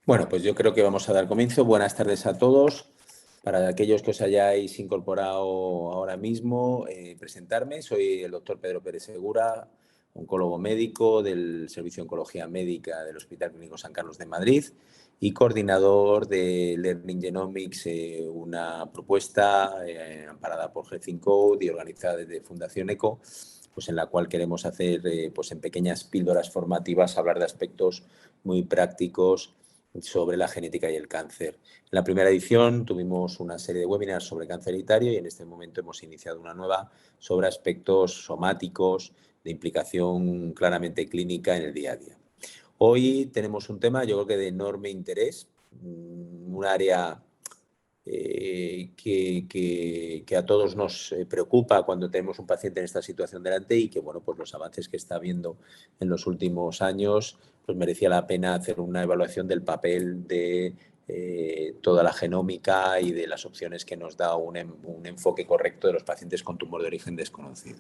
Bueno, pues yo creo que vamos a dar comienzo. Buenas tardes a todos. Para aquellos que os hayáis incorporado ahora mismo, presentarme. Soy el doctor Pedro Pérez Segura, oncólogo médico del Servicio de Oncología Médica del Hospital Clínico San Carlos de Madrid y coordinador de Learning Genomics, una propuesta amparada por G5 y organizada desde Fundación ECO, pues en la cual queremos hacer, pues en pequeñas píldoras formativas, hablar de aspectos muy prácticos sobre la genética y el cáncer. En la primera edición tuvimos una serie de webinars sobre cáncer hereditario y en este momento hemos iniciado una nueva sobre aspectos somáticos de implicación claramente clínica en el día a día. Hoy tenemos un tema, yo creo que de enorme interés, un área que a todos nos preocupa cuando tenemos un paciente en esta situación delante y que, bueno, pues los avances que está habiendo en los últimos años, pues merecía la pena hacer una evaluación del papel de toda la genómica y de las opciones que nos da un enfoque correcto de los pacientes con tumor de origen desconocido.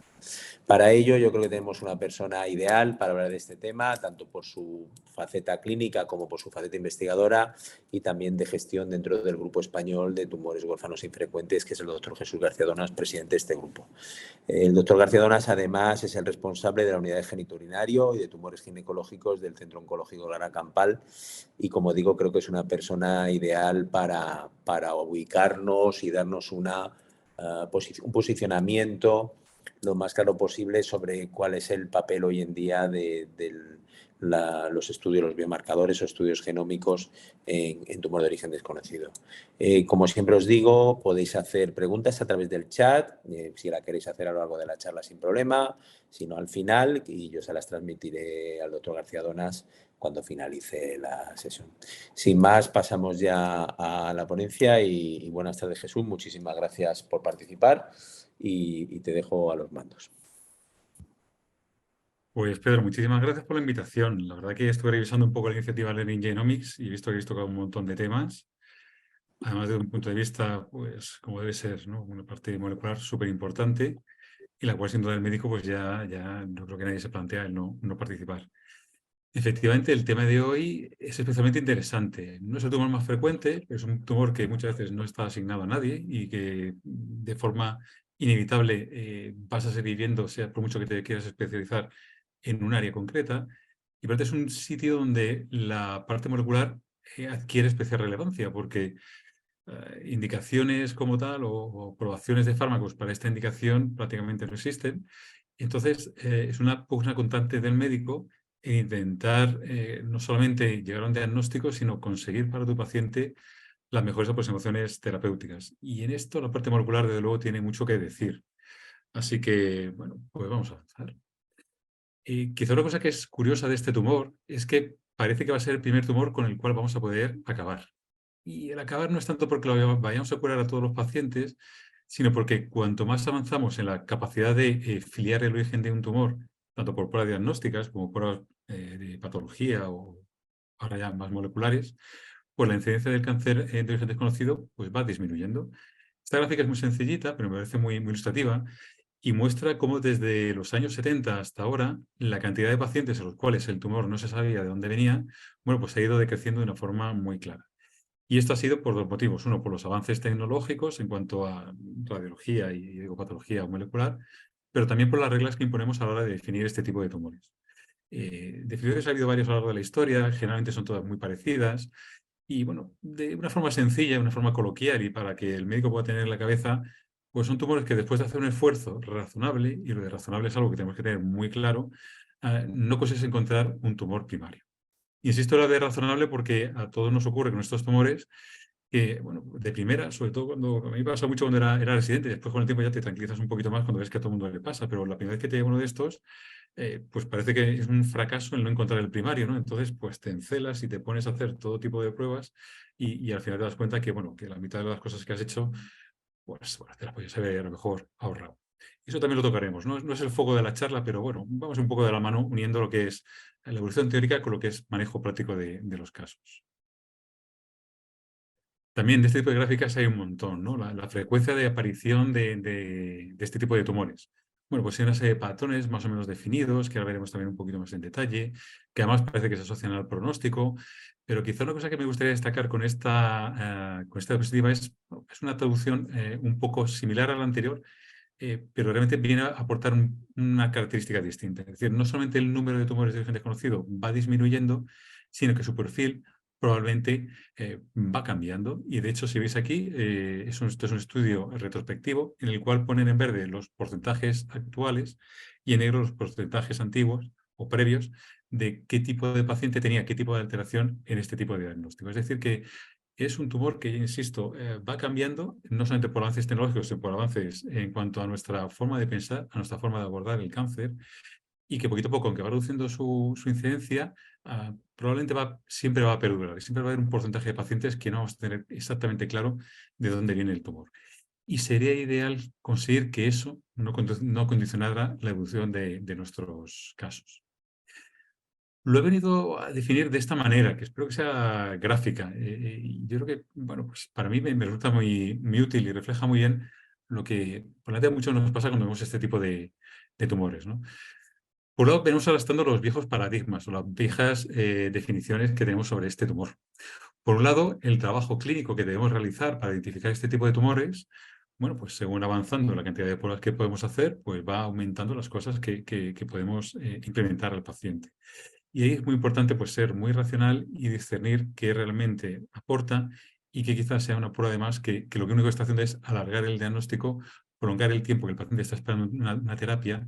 Para ello, yo creo que tenemos una persona ideal para hablar de este tema, tanto por su faceta clínica como por su faceta investigadora y también de gestión dentro del Grupo Español de Tumores Huérfanos Infrecuentes, que es el doctor Jesús García Donas, presidente de este grupo. El doctor García Donas, además, es el responsable de la unidad de genitourinario y de tumores ginecológicos del Centro Oncológico Lara Campal y, como digo, creo que es una persona ideal para ubicarnos y darnos un posicionamiento lo más claro posible sobre cuál es el papel hoy en día de los estudios, los biomarcadores o estudios genómicos en tumor de origen desconocido. Como siempre os digo, podéis hacer preguntas a través del chat, si la queréis hacer a lo largo de la charla sin problema, si no al final, y yo se las transmitiré al doctor García Donas cuando finalice la sesión. Sin más, pasamos ya a la ponencia y buenas tardes, Jesús. Muchísimas gracias por participar y te dejo a los mandos. Pues Pedro, muchísimas gracias por la invitación. La verdad que estuve revisando un poco la iniciativa Learning Genomics y he visto que habéis tocado un montón de temas. Además, de un punto de vista, pues, como debe ser, ¿no? Una parte molecular súper importante y la cual, sin duda, el médico, pues ya no creo que nadie se plantea el no participar. Efectivamente, el tema de hoy es especialmente interesante. No es el tumor más frecuente, es un tumor que muchas veces no está asignado a nadie y que de forma inevitable vas a seguir viendo, sea por mucho que te quieras especializar en un área concreta. Y aparte es un sitio donde la parte molecular adquiere especial relevancia porque indicaciones como tal o probaciones de fármacos para esta indicación prácticamente no existen. Entonces, es una pugna constante del médico en intentar no solamente llegar a un diagnóstico, sino conseguir para tu paciente las mejores aproximaciones terapéuticas. Y en esto la parte molecular, desde luego, tiene mucho que decir. Así que, bueno, pues vamos a avanzar. Quizá una cosa que es curiosa de este tumor es que parece que va a ser el primer tumor con el cual vamos a poder acabar. Y el acabar no es tanto porque lo vayamos a curar a todos los pacientes, sino porque cuanto más avanzamos en la capacidad de filiar el origen de un tumor, tanto por pruebas diagnósticas como pruebas de patología o ahora ya más moleculares, pues la incidencia del cáncer de origen desconocido pues va disminuyendo. Esta gráfica es muy sencillita, pero me parece muy ilustrativa y muestra cómo desde los años 70 hasta ahora la cantidad de pacientes a los cuales el tumor no se sabía de dónde venía, bueno, pues ha ido decreciendo de una forma muy clara. Y esto ha sido por dos motivos. Uno, por los avances tecnológicos en cuanto a radiología y patología molecular, pero también por las reglas que imponemos a la hora de definir este tipo de tumores. Definiciones ha habido varias a lo largo de la historia, generalmente son todas muy parecidas, y bueno, de una forma sencilla, de una forma coloquial y para que el médico pueda tener en la cabeza, pues son tumores que después de hacer un esfuerzo razonable, y lo de razonable es algo que tenemos que tener muy claro, no consigues encontrar un tumor primario. Insisto en lo de razonable porque a todos nos ocurre con estos tumores que, bueno, de primera, sobre todo cuando a mí me pasa mucho cuando era residente, después con el tiempo ya te tranquilizas un poquito más cuando ves que a todo el mundo le pasa, pero la primera vez que te llega uno de estos, pues parece que es un fracaso el no encontrar el primario, ¿no? Entonces, pues te encelas y te pones a hacer todo tipo de pruebas y al final te das cuenta que, bueno, que la mitad de las cosas que has hecho, pues bueno, te las podías haber a lo mejor ahorrado. Eso también lo tocaremos, ¿no? No es el foco de la charla, pero bueno, vamos un poco de la mano uniendo lo que es la evolución teórica con lo que es manejo práctico de los casos. También de este tipo de gráficas hay un montón, ¿no? La frecuencia de aparición de este tipo de tumores. Bueno, pues hay una serie de patrones más o menos definidos, que ahora veremos también un poquito más en detalle, que además parece que se asocian al pronóstico, pero quizá una cosa que me gustaría destacar con esta diapositiva es una traducción un poco similar a la anterior, pero realmente viene a aportar una característica distinta. Es decir, no solamente el número de tumores de origen desconocido va disminuyendo, sino que su perfil probablemente va cambiando. Y de hecho, si veis aquí, esto es un estudio retrospectivo en el cual ponen en verde los porcentajes actuales y en negro los porcentajes antiguos o previos de qué tipo de paciente tenía qué tipo de alteración en este tipo de diagnóstico. Es decir, que es un tumor que, insisto, va cambiando, no solamente por avances tecnológicos, sino por avances en cuanto a nuestra forma de pensar, a nuestra forma de abordar el cáncer, y que poquito a poco, aunque va reduciendo su incidencia, probablemente siempre va a perdurar. Y siempre va a haber un porcentaje de pacientes que no vamos a tener exactamente claro de dónde viene el tumor. Y sería ideal conseguir que eso no condicionara la evolución de nuestros casos. Lo he venido a definir de esta manera, que espero que sea gráfica. Y yo creo que, bueno, pues para mí me resulta muy útil y refleja muy bien lo que probablemente a muchos nos pasa cuando vemos este tipo de tumores, ¿no? Por un lado, venimos arrastrando los viejos paradigmas o las viejas definiciones que tenemos sobre este tumor. Por un lado, el trabajo clínico que debemos realizar para identificar este tipo de tumores, bueno, pues según avanzando la cantidad de pruebas que podemos hacer, pues va aumentando las cosas que podemos implementar al paciente. Y ahí es muy importante pues, ser muy racional y discernir qué realmente aporta y que quizás sea una prueba de más que lo único que está haciendo es alargar el diagnóstico, prolongar el tiempo que el paciente está esperando una terapia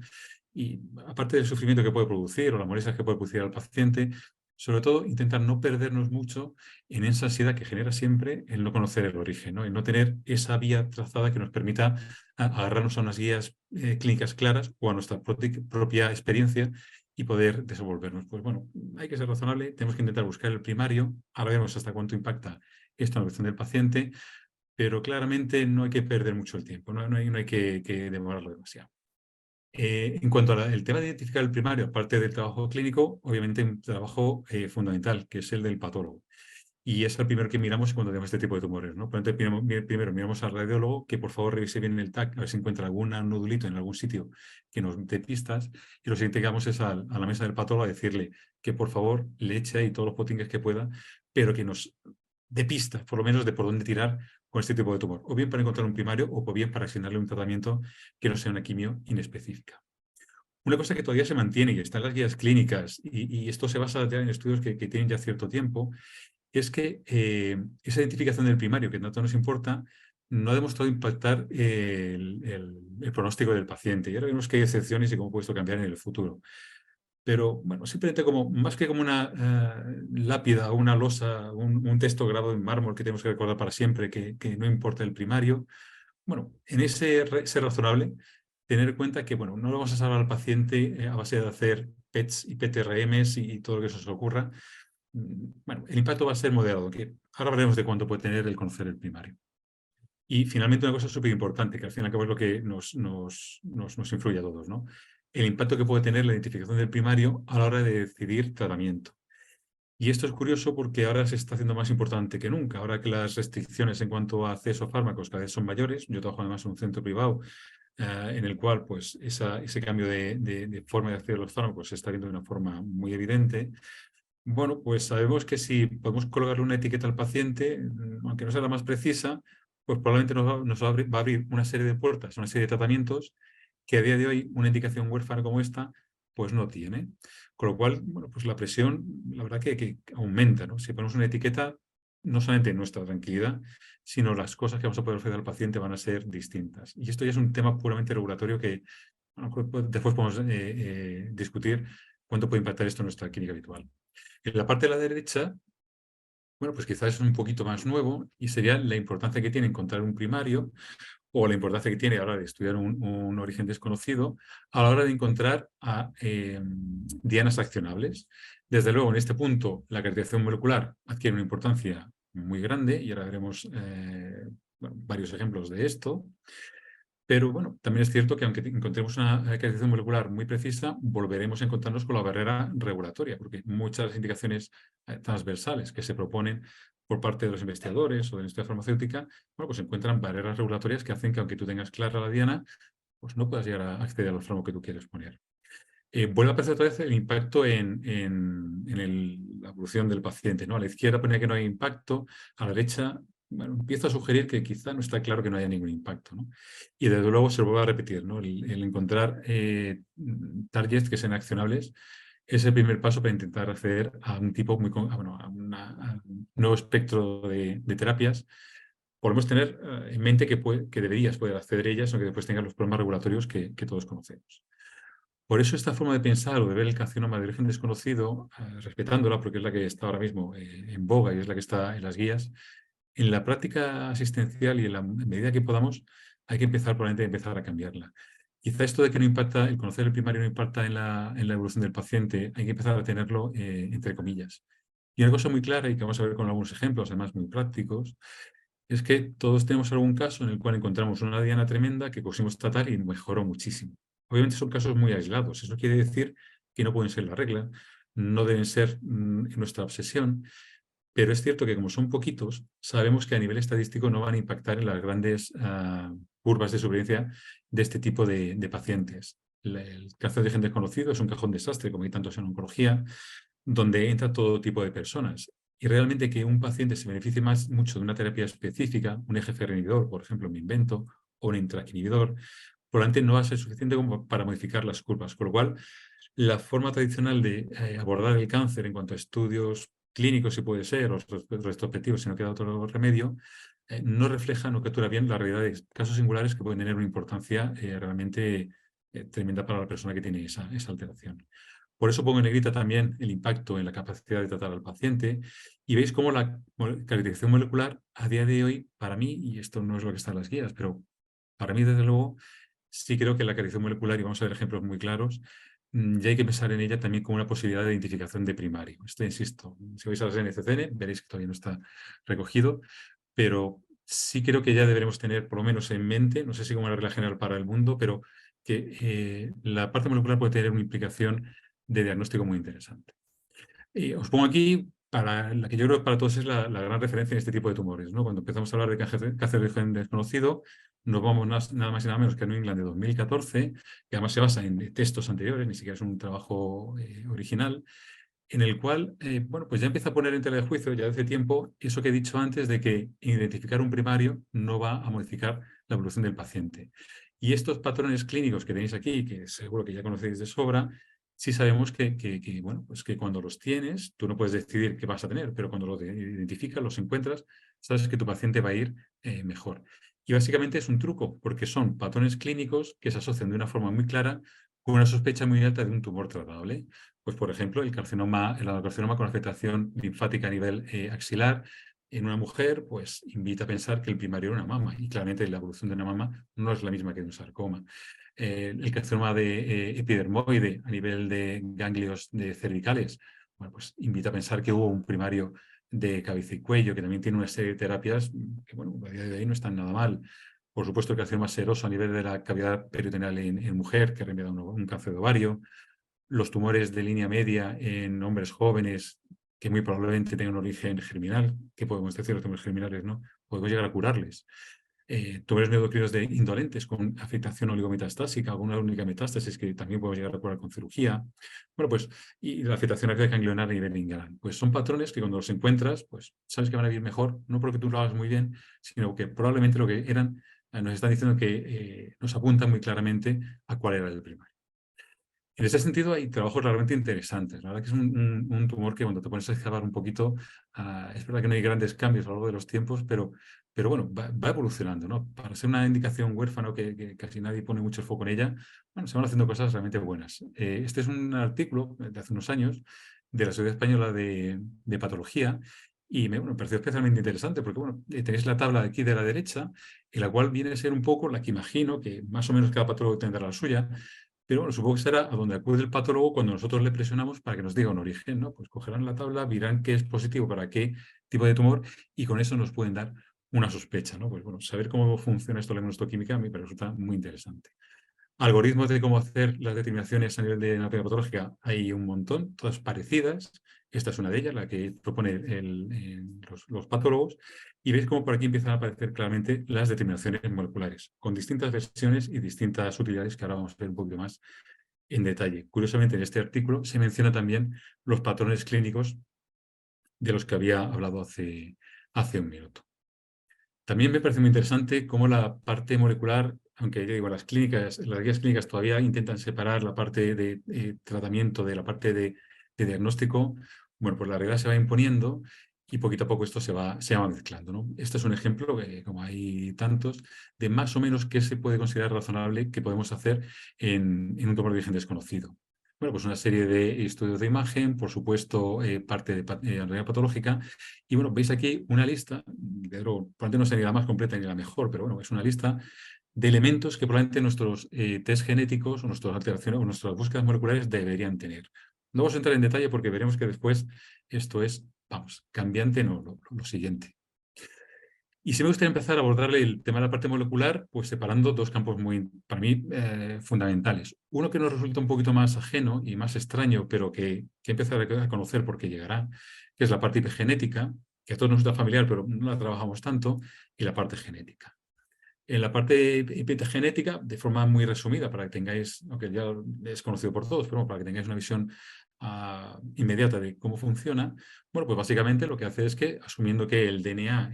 y aparte del sufrimiento que puede producir o las molestias que puede producir al paciente, sobre todo intentar no perdernos mucho en esa ansiedad que genera siempre el no conocer el origen, ¿no? El no tener esa vía trazada que nos permita agarrarnos a unas guías clínicas claras o a nuestra propia experiencia y poder desenvolvernos. Pues bueno, hay que ser razonable, tenemos que intentar buscar el primario, ahora vemos hasta cuánto impacta esto en la evolución del paciente, pero claramente no hay que perder mucho el tiempo, no hay que demorarlo demasiado. En cuanto al tema de identificar el primario, aparte del trabajo clínico, obviamente un trabajo fundamental, que es el del patólogo. Y es el primero que miramos cuando tenemos este tipo de tumores, ¿no? Por lo tanto, primero miramos al radiólogo que por favor revise bien el TAC, a ver si encuentra algún nodulito en algún sitio que nos dé pistas. Y lo siguiente que vamos es a la mesa del patólogo a decirle que por favor le eche ahí todos los potingues que pueda, pero que nos dé pistas, por lo menos, de por dónde tirar con este tipo de tumor. O bien para encontrar un primario o bien para asignarle un tratamiento que no sea una quimio inespecífica. Una cosa que todavía se mantiene y está en las guías clínicas, y esto se basa ya en estudios que tienen ya cierto tiempo, es que esa identificación del primario, que tanto nos importa, no ha demostrado impactar el pronóstico del paciente. Y ahora vemos que hay excepciones y cómo puede esto cambiar en el futuro. Pero bueno, simplemente más que como una lápida o una losa, un texto grabado en mármol que tenemos que recordar para siempre, que no importa el primario, bueno, en ser razonable, tener en cuenta que bueno, no lo vamos a salvar al paciente a base de hacer PETs y PTRMs y todo lo que eso se ocurra. Bueno, el impacto va a ser moderado, que ahora hablaremos de cuánto puede tener el conocer el primario. Y finalmente una cosa súper importante, que al fin y al cabo es lo que nos influye a todos, ¿no? El impacto que puede tener la identificación del primario a la hora de decidir tratamiento. Y esto es curioso porque ahora se está haciendo más importante que nunca. Ahora que las restricciones en cuanto a acceso a fármacos cada vez son mayores, yo trabajo además en un centro privado en el cual pues, ese cambio de forma de acceder a los fármacos se está viendo de una forma muy evidente. Bueno, pues sabemos que si podemos colocarle una etiqueta al paciente, aunque no sea la más precisa, pues probablemente va a abrir una serie de puertas, una serie de tratamientos que a día de hoy una indicación huérfana como esta, pues no tiene. Con lo cual, bueno, pues la presión, la verdad que aumenta, ¿no? Si ponemos una etiqueta, no solamente nuestra tranquilidad, sino las cosas que vamos a poder ofrecer al paciente van a ser distintas. Y esto ya es un tema puramente regulatorio que bueno, pues después podemos discutir cuánto puede impactar esto en nuestra clínica habitual. En la parte de la derecha, bueno, pues quizás es un poquito más nuevo y sería la importancia que tiene encontrar un primario o la importancia que tiene a la hora de estudiar un origen desconocido a la hora de encontrar dianas accionables. Desde luego, en este punto, la caracterización molecular adquiere una importancia muy grande y ahora veremos varios ejemplos de esto. Pero bueno, también es cierto que aunque encontremos una caracterización molecular muy precisa, volveremos a encontrarnos con la barrera regulatoria, porque muchas de las indicaciones transversales que se proponen por parte de los investigadores o de la industria farmacéutica, bueno, pues encuentran barreras regulatorias que hacen que aunque tú tengas clara la diana, pues no puedas llegar a acceder al fármaco que tú quieres poner. Vuelve a aparecer otra vez el impacto en la evolución del paciente, ¿no? A la izquierda ponía que no hay impacto, a la derecha, bueno, empiezo a sugerir que quizá no está claro que no haya ningún impacto, ¿no? Y desde luego se lo vuelve a repetir, ¿no? El encontrar targets que sean accionables es el primer paso para intentar acceder a un tipo a un nuevo espectro de terapias. Podemos tener en mente que deberías poder acceder a ellas, aunque después tengas los problemas regulatorios que todos conocemos. Por eso esta forma de pensar o de ver el carcinoma de origen desconocido, respetándola porque es la que está ahora mismo en boga y es la que está en las guías, en la práctica asistencial y en la medida que podamos, hay que probablemente empezar a cambiarla. Quizá esto de que no impacta, el conocer el primario no impacta en la evolución del paciente, hay que empezar a tenerlo entre comillas. Y una cosa muy clara, y que vamos a ver con algunos ejemplos, además muy prácticos, es que todos tenemos algún caso en el cual encontramos una diana tremenda que pusimos tratar y mejoró muchísimo. Obviamente son casos muy aislados. Eso quiere decir que no pueden ser la regla, no deben ser nuestra obsesión, pero es cierto que como son poquitos, sabemos que a nivel estadístico no van a impactar en las grandes curvas de sobrevivencia de este tipo de pacientes. El cáncer de origen desconocido es un cajón desastre, como hay tantos en oncología, donde entra todo tipo de personas. Y realmente que un paciente se beneficie mucho de una terapia específica, un EGFR inhibidor, por ejemplo, me invento, o un NTRK inhibidor, probablemente no va a ser suficiente como para modificar las curvas. Con lo cual, la forma tradicional de abordar el cáncer en cuanto a estudios clínicos, si puede ser, o retrospectivos, si no queda otro remedio, no refleja, no captura bien la realidad de casos singulares que pueden tener una importancia realmente tremenda para la persona que tiene esa alteración. Por eso pongo en negrita también el impacto en la capacidad de tratar al paciente. Y veis cómo la caracterización molecular a día de hoy, para mí, y esto no es lo que está en las guías, pero para mí, desde luego, sí creo que la caracterización molecular, y vamos a ver ejemplos muy claros, ya hay que pensar en ella también como una posibilidad de identificación de primario. Esto, insisto, si vais a las NCCN, veréis que todavía no está recogido, pero sí creo que ya deberemos tener por lo menos en mente, no sé si como una regla general para el mundo, pero que la parte molecular puede tener una implicación de diagnóstico muy interesante. Os pongo aquí, para la que yo creo que para todos es la gran referencia en este tipo de tumores, ¿no? Cuando empezamos a hablar de cáncer de origen desconocido, nos vamos nada más y nada menos que a New England de 2014, que además se basa en textos anteriores, ni siquiera es un trabajo original, en el cual, bueno, pues ya empieza a poner en tela de juicio ya hace tiempo eso que he dicho antes de que identificar un primario no va a modificar la evolución del paciente. Y estos patrones clínicos que tenéis aquí, que seguro que ya conocéis de sobra, sí sabemos bueno, pues que cuando los tienes, tú no puedes decidir qué vas a tener, pero cuando los identificas, los encuentras, sabes que tu paciente va a ir mejor. Y básicamente es un truco, porque son patrones clínicos que se asocian de una forma muy clara con una sospecha muy alta de un tumor tratable. Pues, por ejemplo, el adenocarcinoma con afectación linfática a nivel axilar en una mujer, pues invita a pensar que el primario era una mama, y claramente la evolución de una mama no es la misma que de un sarcoma. El carcinoma de epidermoide a nivel de ganglios cervicales, bueno, pues invita a pensar que hubo un primario de cabeza y cuello, que también tiene una serie de terapias que, bueno, a día de hoy no están nada mal. Por supuesto, el carcinoma seroso a nivel de la cavidad peritoneal en mujer, que remeda un cáncer de ovario. Los tumores de línea media en hombres jóvenes, que muy probablemente tengan un origen germinal. ¿Qué podemos decir de los tumores germinales? ¿No? Podemos llegar a curarles. Tumores neuroendocrinos indolentes con afectación oligometastásica, alguna única metástasis que también podemos llegar a curar con cirugía. Bueno, pues, y la afectación ganglionar a nivel inguinal. Pues son patrones que cuando los encuentras, pues sabes que van a ir mejor, no porque tú lo hagas muy bien, sino que probablemente lo que eran, nos están diciendo que nos apuntan muy claramente a cuál era el primario. En ese sentido hay trabajos realmente interesantes. La verdad que es un tumor que cuando te pones a excavar un poquito, es verdad que no hay grandes cambios a lo largo de los tiempos, pero bueno, va evolucionando, ¿no? Para ser una indicación huérfana que casi nadie pone mucho el foco en ella, bueno, se van haciendo cosas realmente buenas. Este es un artículo de hace unos años de la Sociedad Española de Patología y me pareció especialmente interesante porque, bueno, tenéis la tabla aquí de la derecha, en la cual viene a ser un poco la que imagino que más o menos cada patólogo tendrá la suya. Pero bueno, supongo que será a donde acude el patólogo cuando nosotros le presionamos para que nos diga un origen, ¿no? Pues cogerán la tabla, dirán qué es positivo para qué tipo de tumor y con eso nos pueden dar una sospecha, ¿no? Pues bueno, saber cómo funciona esto de la inmunohistoquímica me resulta muy interesante. Algoritmos de cómo hacer las determinaciones a nivel de anatomía patológica hay un montón, todas parecidas. Esta es una de ellas, la que propone los patólogos. Y veis cómo por aquí empiezan a aparecer claramente las determinaciones moleculares, con distintas versiones y distintas utilidades que ahora vamos a ver un poquito más en detalle. Curiosamente, en este artículo se menciona también los patrones clínicos de los que había hablado hace un minuto. También me parece muy interesante cómo la parte molecular, aunque ya digo, las guías clínicas todavía intentan separar la parte de tratamiento de la parte de diagnóstico. Bueno, pues la realidad se va imponiendo y poquito a poco esto se va mezclando, ¿no? Este es un ejemplo, como hay tantos, de más o menos qué se puede considerar razonable que podemos hacer en un tumor de origen desconocido. Bueno, pues una serie de estudios de imagen, por supuesto, parte de anatomía patológica. Y bueno, veis aquí una lista, probablemente no sea ni la más completa ni la mejor, pero bueno, es una lista de elementos que probablemente nuestros test genéticos o nuestras alteraciones o nuestras búsquedas moleculares deberían tener. No vamos a entrar en detalle porque veremos que después esto es, vamos, cambiante, no, lo siguiente. Y sí me gustaría empezar a abordarle el tema de la parte molecular, pues separando dos campos muy, para mí, fundamentales. Uno que nos resulta un poquito más ajeno y más extraño, pero que empezar a conocer porque llegará, que es la parte epigenética, que a todos nos resulta familiar, pero no la trabajamos tanto, y la parte genética. En la parte epigenética, de forma muy resumida, para que tengáis, aunque ya es conocido por todos, pero para que tengáis una visión inmediata de cómo funciona, bueno, pues básicamente lo que hace es que, asumiendo que el DNA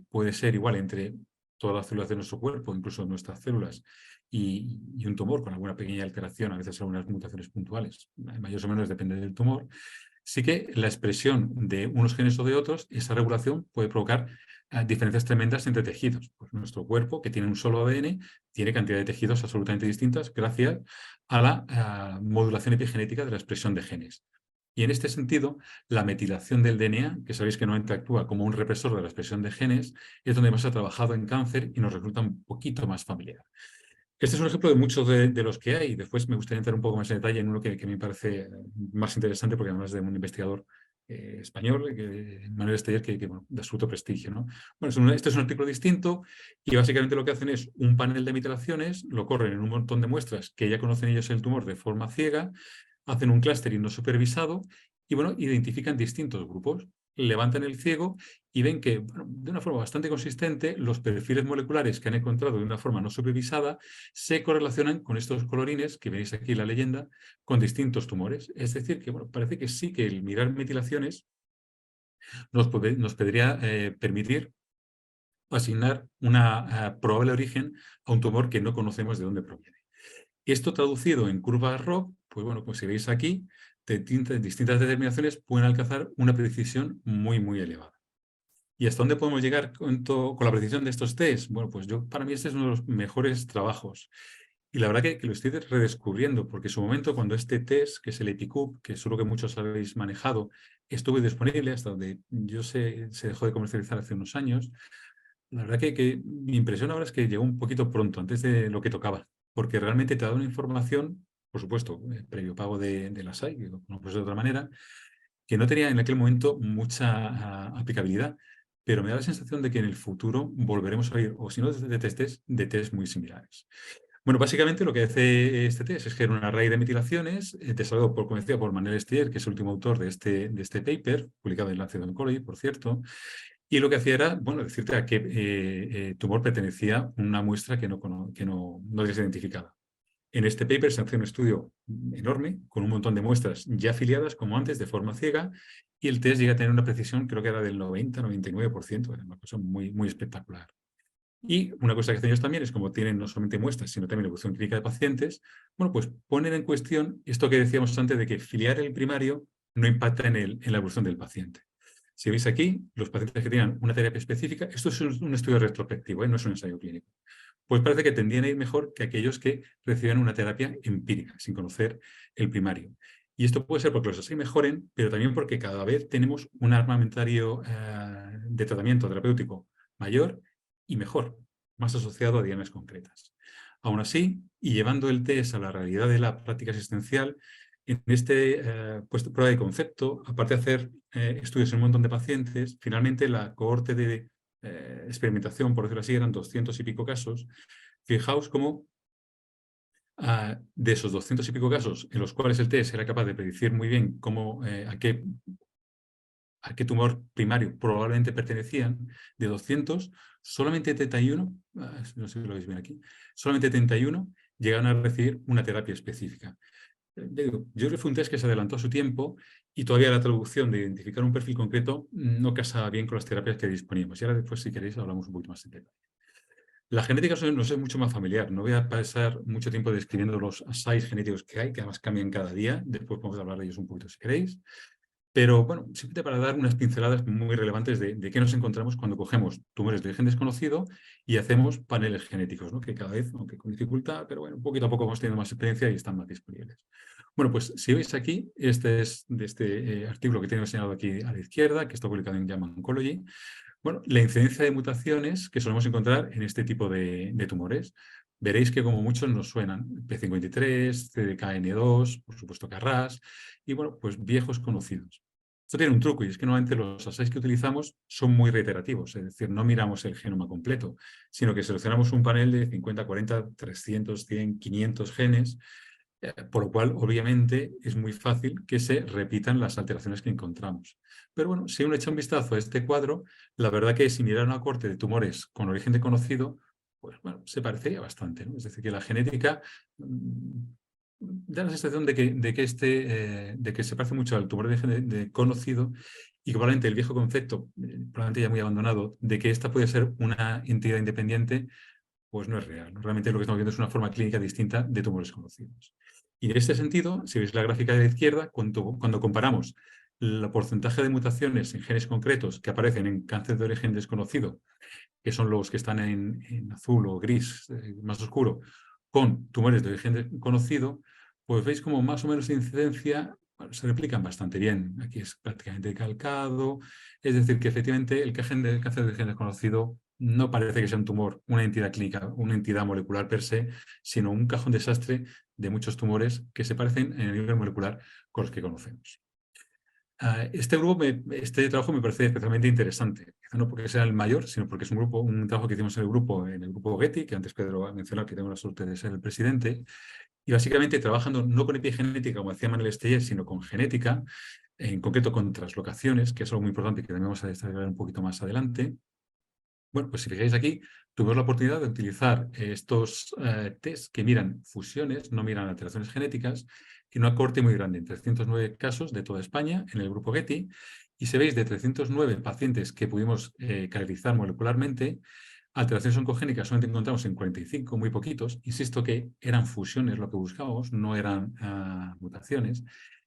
puede ser igual entre todas las células de nuestro cuerpo, incluso nuestras células, y un tumor con alguna pequeña alteración, a veces algunas mutaciones puntuales, mayores o menos depende del tumor, sí que la expresión de unos genes o de otros, esa regulación puede provocar diferencias tremendas entre tejidos. Pues nuestro cuerpo, que tiene un solo ADN, tiene cantidad de tejidos absolutamente distintas gracias a la modulación epigenética de la expresión de genes. Y en este sentido, la metilación del DNA, que sabéis que normalmente actúa como un represor de la expresión de genes, es donde más se ha trabajado en cáncer y nos resulta un poquito más familiar. Este es un ejemplo de muchos de los que hay. Después me gustaría entrar un poco más en detalle en uno que me parece más interesante, porque además es de un investigador español, Manuel Esteller, que bueno, de absoluto prestigio, ¿no? Bueno, este es un artículo distinto y básicamente lo que hacen es un panel de metilaciones, lo corren en un montón de muestras que ya conocen ellos el tumor de forma ciega, hacen un clustering no supervisado y bueno, identifican distintos grupos, levantan el ciego y ven que, bueno, de una forma bastante consistente, los perfiles moleculares que han encontrado de una forma no supervisada se correlacionan con estos colorines, que veis aquí en la leyenda, con distintos tumores. Es decir, que bueno, parece que sí que el mirar metilaciones nos podría permitir asignar una probable origen a un tumor que no conocemos de dónde proviene. Esto traducido en curvas ROC, pues bueno, como si veis aquí, distintas determinaciones pueden alcanzar una precisión muy, muy elevada. ¿Y hasta dónde podemos llegar con la precisión de estos test? Bueno, pues para mí este es uno de los mejores trabajos. Y la verdad que lo estoy redescubriendo, porque en su momento cuando este test, que es el EpiCube, que seguro que muchos habéis manejado, estuvo disponible hasta donde yo sé, se dejó de comercializar hace unos años, la verdad que mi impresión ahora es que llegó un poquito pronto, antes de lo que tocaba, porque realmente te da una información, por supuesto, previo pago de la SAI, que no puede ser de otra manera, que no tenía en aquel momento mucha aplicabilidad, pero me da la sensación de que en el futuro volveremos a ir, o si no de test muy similares. Bueno, básicamente lo que hace este test es generar una array de metilaciones, desarrollado como decía, por Manuel Estier, que es el último autor de este paper, publicado en Lancet Oncology, por cierto, y lo que hacía era, bueno, decirte a qué tumor pertenecía una muestra que no habías identificado. En este paper se hace un estudio enorme, con un montón de muestras ya afiliadas, como antes, de forma ciega, y el test llega a tener una precisión, creo que era del 90-99%, era una cosa muy, muy espectacular. Y una cosa que hacen ellos también es, como tienen no solamente muestras, sino también evolución clínica de pacientes, bueno, pues ponen en cuestión esto que decíamos antes de que filiar el primario no impacta en la evolución del paciente. Si veis aquí, los pacientes que tenían una terapia específica, esto es un estudio retrospectivo, no es un ensayo clínico, pues parece que tendrían a ir mejor que aquellos que recibían una terapia empírica, sin conocer el primario. Y esto puede ser porque los así mejoren, pero también porque cada vez tenemos un armamentario de tratamiento terapéutico mayor y mejor, más asociado a dianas concretas. Aún así, y llevando el test a la realidad de la práctica asistencial, en prueba de concepto, aparte de hacer estudios en un montón de pacientes, finalmente la cohorte de experimentación, por decirlo así, eran 200 y pico casos. Fijaos cómo De esos 200 y pico casos en los cuales el test era capaz de predecir muy bien a qué tumor primario probablemente pertenecían, de 200, solamente 31, no sé si lo veis bien aquí, solamente 31 llegaron a recibir una terapia específica. Yo creo que fue un test que se adelantó a su tiempo y todavía la traducción de identificar un perfil concreto no casaba bien con las terapias que disponíamos. Y ahora después, si queréis, hablamos un poquito más en detalle. La genética nos es mucho más familiar. No voy a pasar mucho tiempo describiendo los assays genéticos que hay, que además cambian cada día. Después podemos hablar de ellos un poquito si queréis. Pero bueno, simplemente para dar unas pinceladas muy relevantes de qué nos encontramos cuando cogemos tumores de origen desconocido y hacemos paneles genéticos, ¿no? Que cada vez, aunque con dificultad, pero bueno, poquito a poco vamos teniendo más experiencia y están más disponibles. Bueno, pues si veis aquí, este es de este artículo que tengo enseñado aquí a la izquierda, que está publicado en JAMA Oncology. Bueno, la incidencia de mutaciones que solemos encontrar en este tipo de tumores. Veréis que como muchos nos suenan P53, CDKN2, por supuesto KRAS, y bueno, pues viejos conocidos. Esto tiene un truco y es que normalmente los assays que utilizamos son muy reiterativos, es decir, no miramos el genoma completo, sino que seleccionamos un panel de 50, 40, 300, 100, 500 genes, por lo cual obviamente es muy fácil que se repitan las alteraciones que encontramos. Pero bueno, si uno echa un vistazo a este cuadro, la verdad que si mirar una corte de tumores con origen desconocido, pues bueno, se parecería bastante, ¿no? Es decir, que la genética da la sensación de que se parece mucho al tumor de conocido y que probablemente el viejo concepto, probablemente ya muy abandonado, de que esta puede ser una entidad independiente, pues no es real, ¿no? Realmente lo que estamos viendo es una forma clínica distinta de tumores conocidos. Y en este sentido, si veis la gráfica de la izquierda, cuando comparamos el porcentaje de mutaciones en genes concretos que aparecen en cáncer de origen desconocido, que son los que están en azul o gris más oscuro, con tumores de origen conocido, pues veis como más o menos de incidencia se replican bastante bien. Aquí es prácticamente calcado, es decir, que efectivamente el cáncer de origen desconocido no parece que sea un tumor, una entidad clínica, una entidad molecular per se, sino un cajón desastre de muchos tumores que se parecen en el nivel molecular con los que conocemos. Este trabajo me parece especialmente interesante, quizá no porque sea el mayor, sino porque es un trabajo que hicimos en el grupo Getty, que antes Pedro ha mencionado que tengo la suerte de ser el presidente, y básicamente trabajando no con epigenética, como decía Manuel Esteller, sino con genética, en concreto con translocaciones, que es algo muy importante que también vamos a desarrollar un poquito más adelante. Bueno, pues si fijáis aquí, tuvimos la oportunidad de utilizar estos test que miran fusiones, no miran alteraciones genéticas, en una corte muy grande, en 309 casos de toda España, en el grupo Getty, y si veis de 309 pacientes que pudimos caracterizar molecularmente, alteraciones oncogénicas solamente encontramos en 45, muy poquitos. Insisto que eran fusiones lo que buscábamos, no eran mutaciones.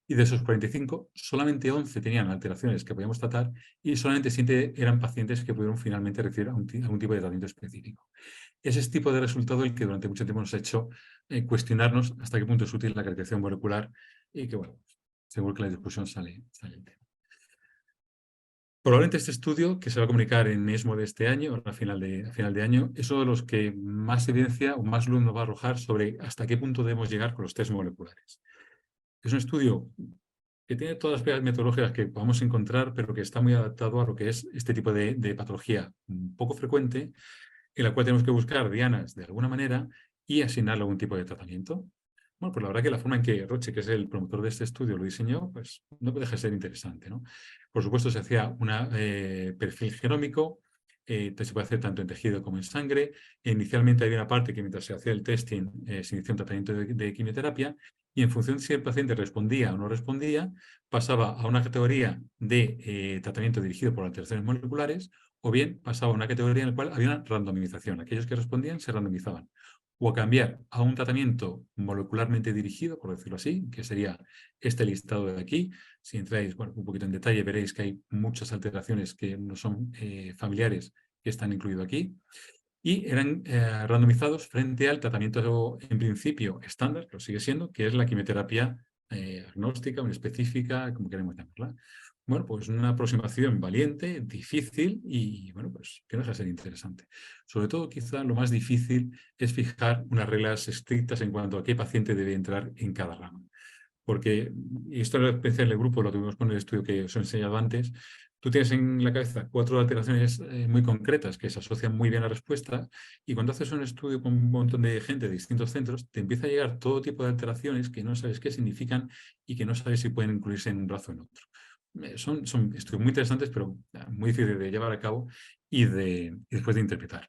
Y de esos 45, solamente 11 tenían alteraciones que podíamos tratar y solamente 7 eran pacientes que pudieron finalmente recibir algún tipo de tratamiento específico. Es ese tipo de resultado el que durante mucho tiempo nos ha hecho cuestionarnos hasta qué punto es útil la caracterización molecular y que, bueno, seguro que la discusión sale el tema. Probablemente este estudio, que se va a comunicar en ESMO de este año, a final de año, es uno de los que más evidencia o más luz nos va a arrojar sobre hasta qué punto debemos llegar con los test moleculares. Es un estudio que tiene todas las pegas metodológicas que podamos encontrar, pero que está muy adaptado a lo que es este tipo de patología poco frecuente, en la cual tenemos que buscar dianas de alguna manera y asignarle algún tipo de tratamiento. Bueno, pues la verdad que la forma en que Roche, que es el promotor de este estudio, lo diseñó, pues no deja de ser interesante, ¿no? Por supuesto, se hacía un perfil genómico, se puede hacer tanto en tejido como en sangre. Inicialmente había una parte que mientras se hacía el testing se inició un tratamiento de quimioterapia y en función de si el paciente respondía o no respondía, pasaba a una categoría de tratamiento dirigido por alteraciones moleculares o bien pasaba a una categoría en la cual había una randomización. Aquellos que respondían se randomizaban. O a cambiar a un tratamiento molecularmente dirigido, por decirlo así, que sería este listado de aquí. Si entráis un poquito en detalle, veréis que hay muchas alteraciones que no son familiares que están incluidos aquí. Y eran randomizados frente al tratamiento en principio estándar, que lo sigue siendo, que es la quimioterapia agnóstica o específica, como queremos llamarla. Bueno, pues una aproximación valiente, difícil y, bueno, pues que no deja de ser interesante. Sobre todo, quizá lo más difícil es fijar unas reglas estrictas en cuanto a qué paciente debe entrar en cada rama. Porque, y esto en el grupo lo tuvimos con el estudio que os he enseñado antes, tú tienes en la cabeza 4 alteraciones muy concretas que se asocian muy bien a la respuesta, y cuando haces un estudio con un montón de gente de distintos centros, te empieza a llegar todo tipo de alteraciones que no sabes qué significan y que no sabes si pueden incluirse en un brazo o en otro. Son estudios muy interesantes, pero muy difíciles de llevar a cabo y después de interpretar.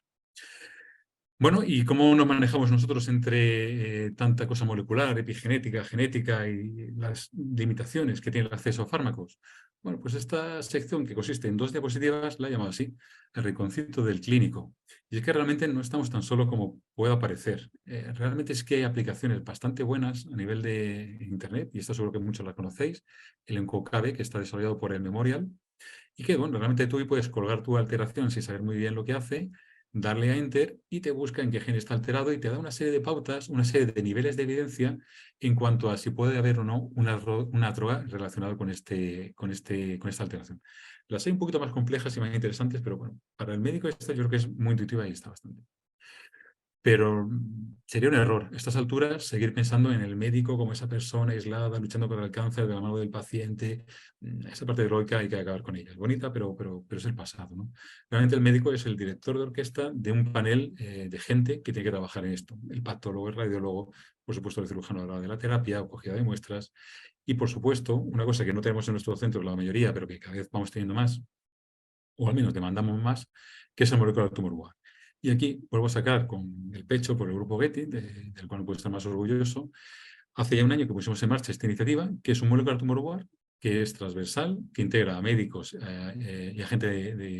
Bueno, ¿y cómo nos manejamos nosotros entre tanta cosa molecular, epigenética, genética y las limitaciones que tiene el acceso a fármacos? Bueno, pues esta sección, que consiste en 2 diapositivas, la he llamado así, el rinconcito del clínico. Y es que realmente no estamos tan solo como pueda parecer. Realmente es que hay aplicaciones bastante buenas a nivel de Internet, y esto seguro que muchos la conocéis, el ENCOCADE, que está desarrollado por el Memorial, y que, bueno, realmente tú puedes colgar tu alteración sin saber muy bien lo que hace, darle a Enter y te busca en qué gen está alterado y te da una serie de pautas, una serie de niveles de evidencia en cuanto a si puede haber o no una droga relacionada con esta alteración. Las hay un poquito más complejas y más interesantes, pero bueno, para el médico esta yo creo que es muy intuitiva y está bastante. Pero sería un error a estas alturas seguir pensando en el médico como esa persona aislada luchando contra el cáncer de la mano del paciente. Esa parte heroica hay que acabar con ella. Es bonita, pero es el pasado, ¿no? Realmente el médico es el director de orquesta de un panel de gente que tiene que trabajar en esto. El patólogo, el radiólogo, por supuesto el cirujano a la hora de la terapia o cogida de muestras. Y por supuesto, una cosa que no tenemos en nuestro centro la mayoría, pero que cada vez vamos teniendo más, o al menos demandamos más, que es el molecular tumor board. Y aquí vuelvo a sacar con el pecho por el grupo Getty, del cual puedo estar más orgulloso. Hace ya un año que pusimos en marcha esta iniciativa, que es un molecular tumor board, que es transversal, que integra a médicos y a gente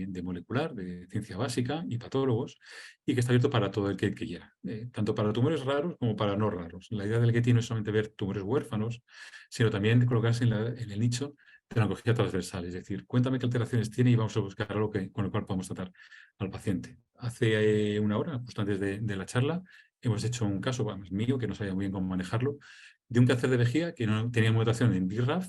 de molecular, de ciencia básica y patólogos, y que está abierto para todo el que quiera, tanto para tumores raros como para no raros. La idea del Getty no es solamente ver tumores huérfanos, sino también de colocarse en el nicho de la oncología transversal, es decir, cuéntame qué alteraciones tiene y vamos a buscar algo con el cual podamos tratar al paciente. Hace una hora, justo antes de la charla, hemos hecho un caso, bueno, mío, que no sabía muy bien cómo manejarlo, de un cáncer de vejiga que no tenía mutación en BRAF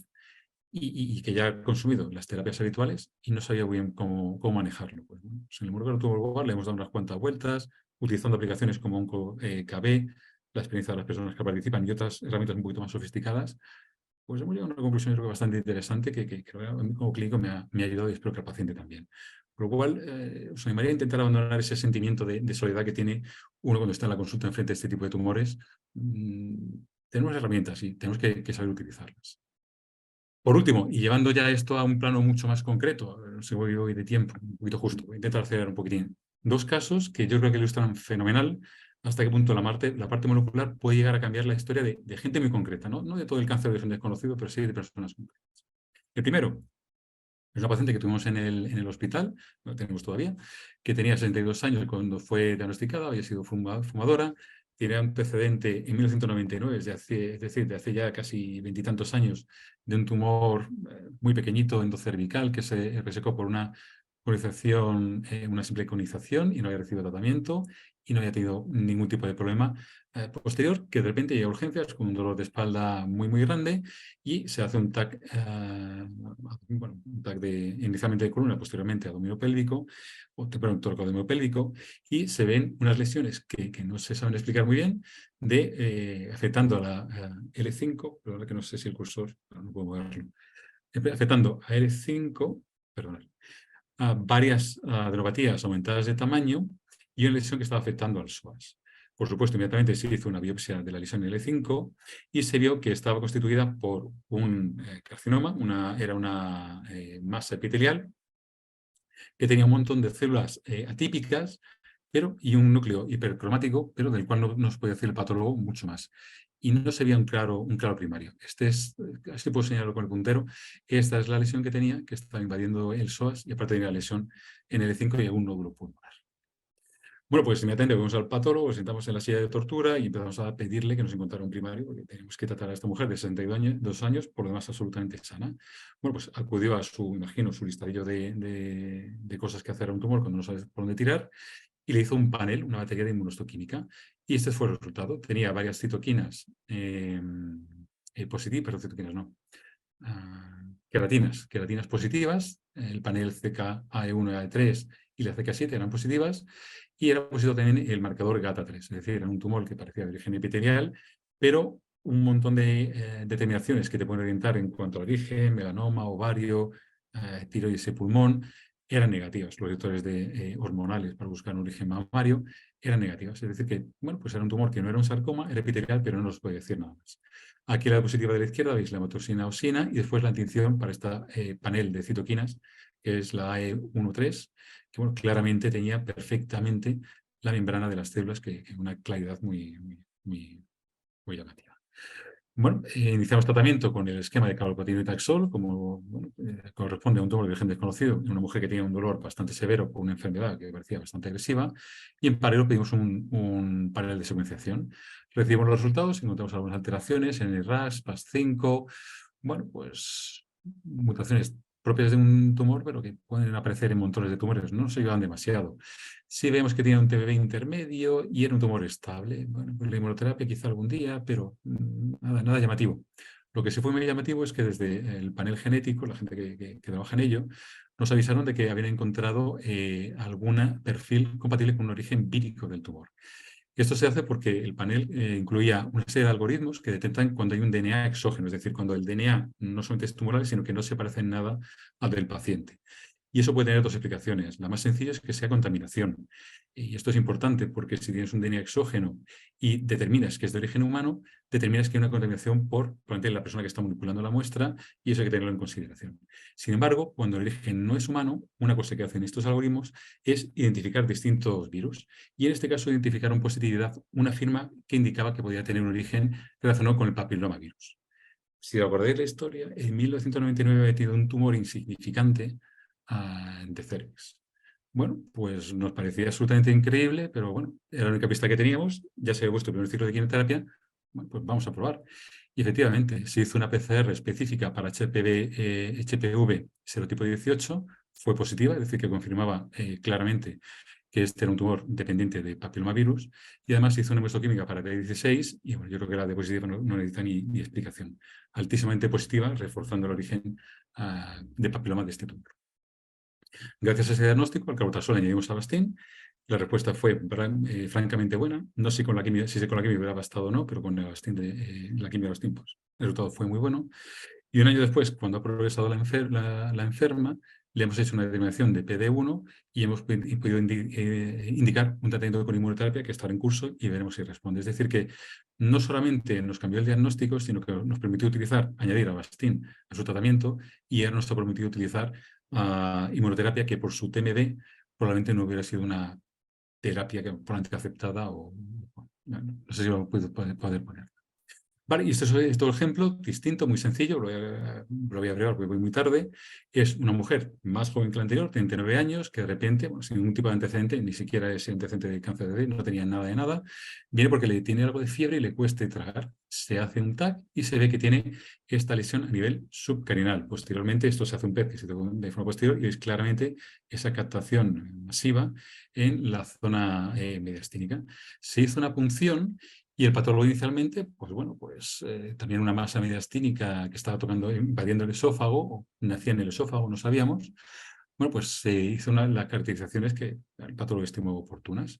y que ya ha consumido las terapias habituales y no sabía muy bien cómo manejarlo. Pues, ¿no? Pues en el molecular tumor board le hemos dado unas cuantas vueltas, utilizando aplicaciones como OncoKB, la experiencia de las personas que participan y otras herramientas un poquito más sofisticadas. Pues hemos llegado a una conclusión creo que bastante interesante que a mí como clínico me ha ayudado y espero que al paciente también. Por lo cual, os animaría a intentar abandonar ese sentimiento de soledad que tiene uno cuando está en la consulta enfrente de este tipo de tumores. Tenemos herramientas y tenemos que saber utilizarlas. Por último, y llevando ya esto a un plano mucho más concreto, no sé, voy de tiempo, un poquito justo, voy a intentar acelerar un poquitín. 2 casos que yo creo que ilustran fenomenal hasta qué punto la parte molecular puede llegar a cambiar la historia de gente muy concreta, ¿no? No de todo el cáncer de gen desconocido, pero sí de personas concretas. El primero es una paciente que tuvimos en el hospital, lo tenemos todavía, que tenía 62 años cuando fue diagnosticada, había sido fumadora, tiene un antecedente en 1999, es decir, de hace ya casi 20 y tantos años, de un tumor muy pequeñito endocervical que se resecó por una conización, una simple conización y no había recibido tratamiento y no había tenido ningún tipo de problema posterior, que de repente llega a urgencias con un dolor de espalda muy, muy grande y se hace un TAC, un TAC inicialmente de columna, posteriormente abdominopélvico, perdón, torcoabdominopélvico, y se ven unas lesiones que no se saben explicar muy bien, afectando a la L5, perdón, que no sé si el cursor, no puedo moverlo, afectando a L5, perdón, a varias adenopatías aumentadas de tamaño y una lesión que estaba afectando al psoas. Por supuesto, inmediatamente se hizo una biopsia de la lesión L5 y se vio que estaba constituida por un carcinoma, era una masa epitelial que tenía un montón de células atípicas y un núcleo hipercromático, pero del cual no nos puede decir el patólogo mucho más. Y no se veía un claro primario. Así puedo señalarlo con el puntero. Esta es la lesión que tenía, que estaba invadiendo el psoas, y aparte tenía la lesión en el L5 y algún nódulo pulmonar. Bueno, pues inmediatamente vamos al patólogo, nos sentamos en la silla de tortura y empezamos a pedirle que nos encontrara un primario, porque tenemos que tratar a esta mujer de 62 años, por lo demás absolutamente sana. Bueno, pues acudió a su listadillo de cosas que hacer a un tumor cuando no sabes por dónde tirar, y le hizo un panel, una batería de inmunohistoquímica, y este fue el resultado. Tenía varias citoquinas positivas, pero citoquinas no, queratinas positivas, el panel CKAE1 y AE3 y la CK7 eran positivas, y era positivo también el marcador GATA3, es decir, era un tumor que parecía de origen epitelial, pero un montón de determinaciones que te pueden orientar en cuanto a origen, melanoma, ovario, tiroides y pulmón, eran negativas. Los receptores hormonales para buscar un origen mamario eran negativas. Es decir, que bueno, pues era un tumor que no era un sarcoma, era epitelial, pero no nos puede decir nada más. Aquí la diapositiva de la izquierda veis la hematosina osina y después la tinción para este panel de citoquinas, que es la AE13, que bueno, claramente tenía perfectamente la membrana de las células, que una claridad muy llamativa. Bueno, iniciamos tratamiento con el esquema de carboplatino y taxol, como bueno, corresponde a un tumor de origen desconocido, en una mujer que tenía un dolor bastante severo por una enfermedad que parecía bastante agresiva, y en paralelo pedimos un panel de secuenciación. Recibimos los resultados, encontramos algunas alteraciones en el RAS, PAS5, bueno, pues mutaciones propias de un tumor, pero que pueden aparecer en montones de tumores, no se llevan demasiado. Sí vemos que tiene un TBB intermedio y era un tumor estable. Bueno, pues la inmunoterapia quizá algún día, pero nada llamativo. Lo que sí fue muy llamativo es que desde el panel genético, la gente que trabaja en ello, nos avisaron de que habían encontrado algún perfil compatible con un origen vírico del tumor. Esto se hace porque el panel incluía una serie de algoritmos que detectan cuando hay un DNA exógeno, es decir, cuando el DNA no solamente es tumoral, sino que no se parece en nada al del paciente. Y eso puede tener dos explicaciones. La más sencilla es que sea contaminación. Y esto es importante porque si tienes un DNA exógeno y determinas que es de origen humano, determinas que hay una contaminación por la persona que está manipulando la muestra y eso hay que tenerlo en consideración. Sin embargo, cuando el origen no es humano, una cosa que hacen estos algoritmos es identificar distintos virus. Y en este caso identificaron positividad una firma que indicaba que podía tener un origen relacionado con el papilomavirus. Si recordáis la historia, en 1999 había tenido un tumor insignificante de cervix. Bueno, pues nos parecía absolutamente increíble, pero bueno, era la única pista que teníamos, ya se había vuestro primer ciclo de quimioterapia, bueno, pues vamos a probar. Y efectivamente, se hizo una PCR específica para HPV serotipo 18, fue positiva, es decir, que confirmaba claramente que este era un tumor dependiente de papilomavirus, y además se hizo una muestroquímica para PL16, y bueno, yo creo que la de positiva no necesita ni explicación. Altísimamente positiva, reforzando el origen de papiloma de este tumor. Gracias a ese diagnóstico, al carbotasol añadimos Avastin. La respuesta fue francamente buena. No sé si con la quimio hubiera bastado o no, pero con Avastin la quimio de Avastin, pues, el resultado fue muy bueno. Y un año después, cuando ha progresado la enferma, le hemos hecho una determinación de PD1 y hemos podido indicar un tratamiento con inmunoterapia que está en curso y veremos si responde. Es decir, que no solamente nos cambió el diagnóstico, sino que nos permitió añadir Avastin a su tratamiento y ahora nos ha permitido utilizar inmunoterapia que por su TMB probablemente no hubiera sido una terapia que probablemente aceptada o no sé si lo puedo poder poner. Vale, y este es todo ejemplo distinto, muy sencillo, lo voy a abrevar porque voy muy tarde. Es una mujer más joven que la anterior, 39 años, que de repente, bueno, sin ningún tipo de antecedente, ni siquiera ese antecedente de cáncer de no tenía nada de nada, viene porque le tiene algo de fiebre y le cuesta tragar. Se hace un TAC y se ve que tiene esta lesión a nivel subcarinal. Posteriormente, esto se hace un PET que se toma de forma posterior y veis claramente esa captación masiva en la zona mediastínica. Se hizo una punción. Y el patólogo inicialmente, pues bueno, pues también una masa mediastínica que estaba invadiendo el esófago, nacía en el esófago, no sabíamos. Bueno, pues se hizo las caracterizaciones que el patólogo estimó oportunas.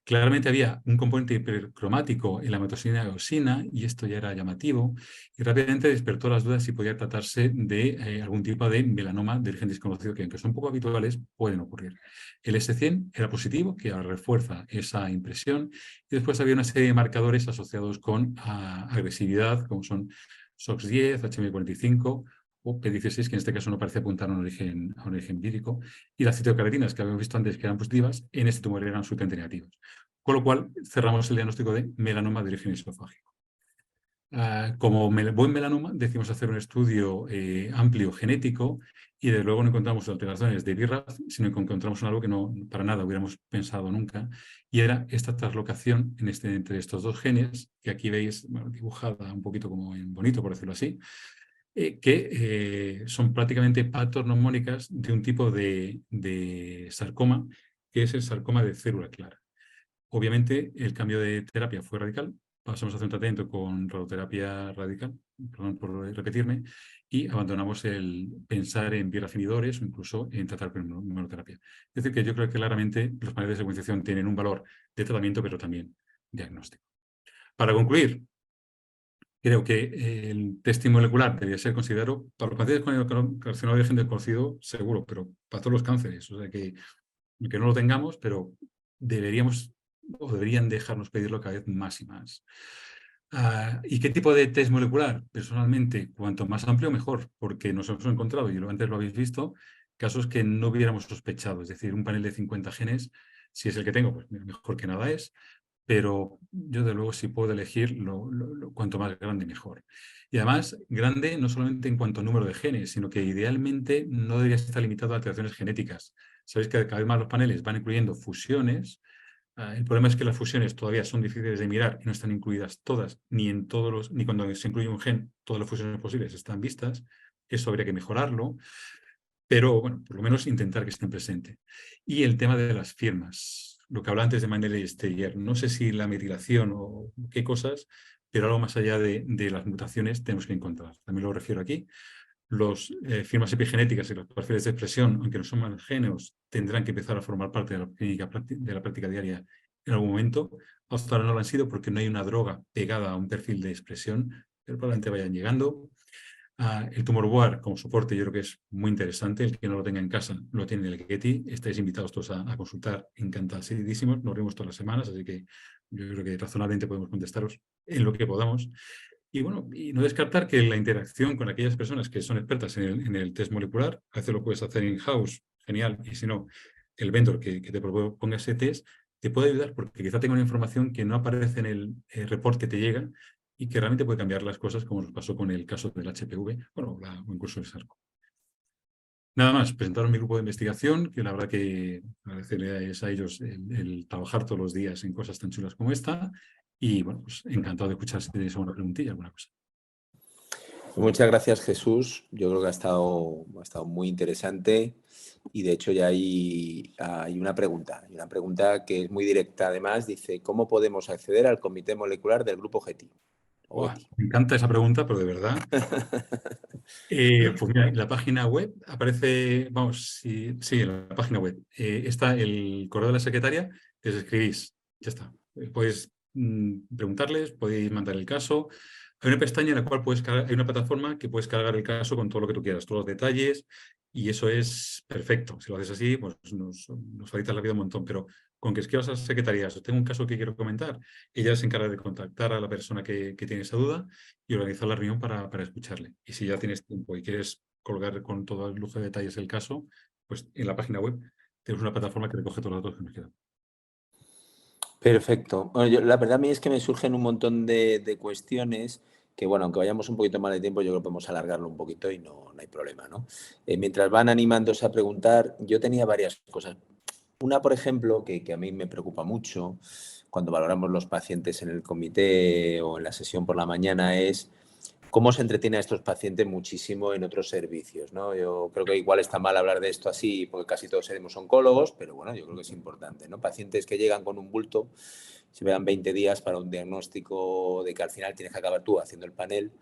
Claramente había un componente hipercromático en la hematosina eosina, y esto ya era llamativo, y rápidamente despertó las dudas si podía tratarse de algún tipo de melanoma de origen desconocido, que aunque son poco habituales, pueden ocurrir. El S100 era positivo, que refuerza esa impresión, y después había una serie de marcadores asociados con agresividad, como son SOX10, HM45, o P16, que en este caso no parece apuntar a un origen vírico, y las citocaratinas que habíamos visto antes que eran positivas, en este tumor eran absolutamente negativas. Con lo cual, cerramos el diagnóstico de melanoma de origen esofágico. Como buen melanoma, decidimos hacer un estudio amplio genético y de luego no encontramos alteraciones de BRAF, sino que encontramos algo que no para nada hubiéramos pensado nunca, y era esta translocación entre estos dos genes, que aquí veis dibujada un poquito como en bonito, por decirlo así, que son prácticamente patornomónicas de un tipo de sarcoma, que es el sarcoma de célula clara. Obviamente, el cambio de terapia fue radical. Pasamos a hacer un tratamiento con radioterapia radical, perdón por repetirme, y abandonamos el pensar en biorafinidores o incluso en tratar con inmunoterapia. Es decir, que yo creo que claramente los paneles de secuenciación tienen un valor de tratamiento, pero también diagnóstico. Para concluir, Creo que el testing molecular debería ser considerado para los pacientes con carcinoma de origen desconocido, seguro, pero para todos los cánceres. O sea que no lo tengamos, pero deberíamos o deberían dejarnos pedirlo cada vez más y más. ¿Y qué tipo de test molecular? Personalmente, cuanto más amplio, mejor, porque nos hemos encontrado, y antes lo habéis visto, casos que no hubiéramos sospechado. Es decir, un panel de 50 genes, si es el que tengo, pues mejor que nada es, pero yo de luego si puedo elegir, cuanto más grande mejor. Y además, grande no solamente en cuanto a número de genes, sino que idealmente no debería estar limitado a alteraciones genéticas. Sabéis que cada vez más los paneles van incluyendo fusiones. El problema es que las fusiones todavía son difíciles de mirar y no están incluidas todas, ni cuando se incluye un gen, todas las fusiones posibles están vistas. Eso habría que mejorarlo, pero bueno, por lo menos intentar que estén presentes. Y el tema de las firmas, lo que hablaba antes de Manel y Steyer, no sé si la metilación o qué cosas, pero algo más allá de las mutaciones tenemos que encontrar. También lo refiero aquí. Los firmas epigenéticas y los perfiles de expresión, aunque no son más géneros, tendrán que empezar a formar parte de la práctica diaria en algún momento. Hasta ahora no lo han sido porque no hay una droga pegada a un perfil de expresión, pero probablemente vayan llegando. El tumor board como soporte yo creo que es muy interesante. El que no lo tenga en casa lo tiene en el Getty. Estáis invitados todos a consultar, encantadísimos. Nos vemos todas las semanas, así que yo creo que razonablemente podemos contestaros en lo que podamos. Y bueno, y no descartar que la interacción con aquellas personas que son expertas en el test molecular, a veces lo puedes hacer in-house, genial, y si no, el vendor que te proponga ese test te puede ayudar porque quizá tenga una información que no aparece en el report que te llega y que realmente puede cambiar las cosas, como nos pasó con el caso del HPV, bueno, o incluso el SARCO. Nada más, presentaron mi grupo de investigación, que la verdad que agradecerles a ellos el trabajar todos los días en cosas tan chulas como esta. Y bueno, pues encantado de escuchar si tenéis alguna preguntilla, alguna cosa. Muchas gracias, Jesús. Yo creo que ha estado muy interesante y de hecho ya hay una pregunta que es muy directa además. Dice, ¿cómo podemos acceder al comité molecular del grupo GETI? Me encanta esa pregunta, pero de verdad. Pues mira, en la página web aparece, vamos, sí, en la página web está el correo de la secretaria, les escribís, ya está. Podéis preguntarles, podéis mandar el caso. Hay una pestaña en la cual hay una plataforma que puedes cargar el caso con todo lo que tú quieras, todos los detalles, y eso es perfecto. Si lo haces así, pues nos facilita la vida un montón, pero con que escribas a las secretarías, tengo un caso que quiero comentar, ella se encarga de contactar a la persona que tiene esa duda y organizar la reunión para escucharle. Y si ya tienes tiempo y quieres colgar con todo el lujo de detalles el caso, pues en la página web tenemos una plataforma que recoge todos los datos que nos quedan. Perfecto. Bueno, la verdad a mí es que me surgen un montón de cuestiones que, bueno, aunque vayamos un poquito mal de tiempo, yo creo que podemos alargarlo un poquito y no hay problema, ¿no? Mientras van animándose a preguntar, yo tenía varias cosas. Una, por ejemplo, que a mí me preocupa mucho cuando valoramos los pacientes en el comité o en la sesión por la mañana es cómo se entretiene a estos pacientes muchísimo en otros servicios, ¿no? Yo creo que igual está mal hablar de esto así porque casi todos seremos oncólogos, pero bueno, yo creo que es importante, ¿no? Pacientes que llegan con un bulto, se vean 20 días para un diagnóstico de que al final tienes que acabar tú haciendo el panel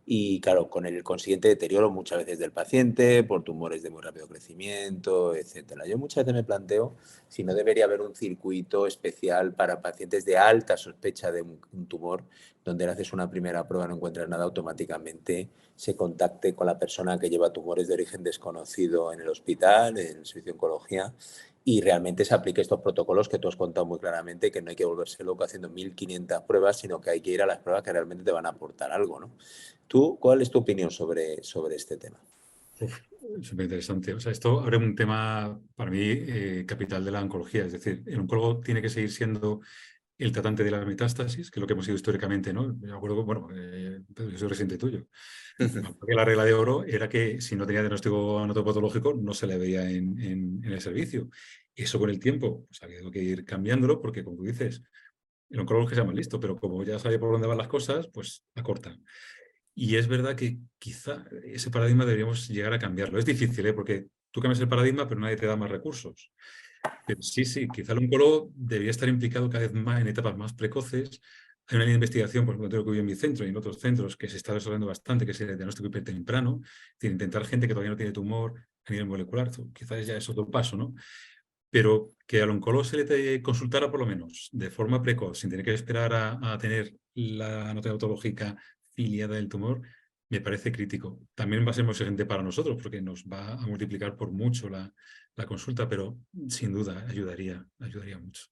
y, claro, con el consiguiente deterioro muchas veces del paciente por tumores de muy rápido crecimiento, etcétera. Yo muchas veces me planteo si no debería haber un circuito especial para pacientes de alta sospecha de un tumor, donde le haces una primera prueba, no encuentras nada, automáticamente se contacte con la persona que lleva tumores de origen desconocido en el hospital, en el servicio de oncología, y realmente se aplique estos protocolos que tú has contado muy claramente, que no hay que volverse loco haciendo 1500 pruebas, sino que hay que ir a las pruebas que realmente te van a aportar algo, ¿no? ¿Tú, cuál es tu opinión sobre este tema? Súper interesante. O sea, esto abre un tema para mí capital de la oncología. Es decir, el oncólogo tiene que seguir siendo el tratante de la metástasis, que es lo que hemos sido históricamente, ¿no? Me acuerdo, bueno, yo soy reciente tuyo. La regla de oro era que si no tenía diagnóstico anatopatológico no se le veía en el servicio. Eso con el tiempo pues, ha habido que ir cambiándolo porque, como tú dices, el oncólogo es que sea más listo, pero como ya sabe por dónde van las cosas, pues acorta. Y es verdad que quizá ese paradigma deberíamos llegar a cambiarlo. Es difícil, ¿eh? Porque tú cambias el paradigma, pero nadie te da más recursos. Pero sí, quizá el oncólogo debería estar implicado cada vez más en etapas más precoces. Hay una línea de investigación, por ejemplo, que hubo en mi centro y en otros centros que se está desarrollando bastante, que es el diagnóstico hipertemprano. Es decir, intentar gente que todavía no tiene tumor a nivel molecular. Quizás ya es otro paso, ¿no? Pero que al oncólogo se le consultara por lo menos de forma precoz, sin tener que esperar a tener la nota autológica ciliada del tumor, me parece crítico. También va a ser muy exigente para nosotros porque nos va a multiplicar por mucho la consulta, pero sin duda ayudaría mucho.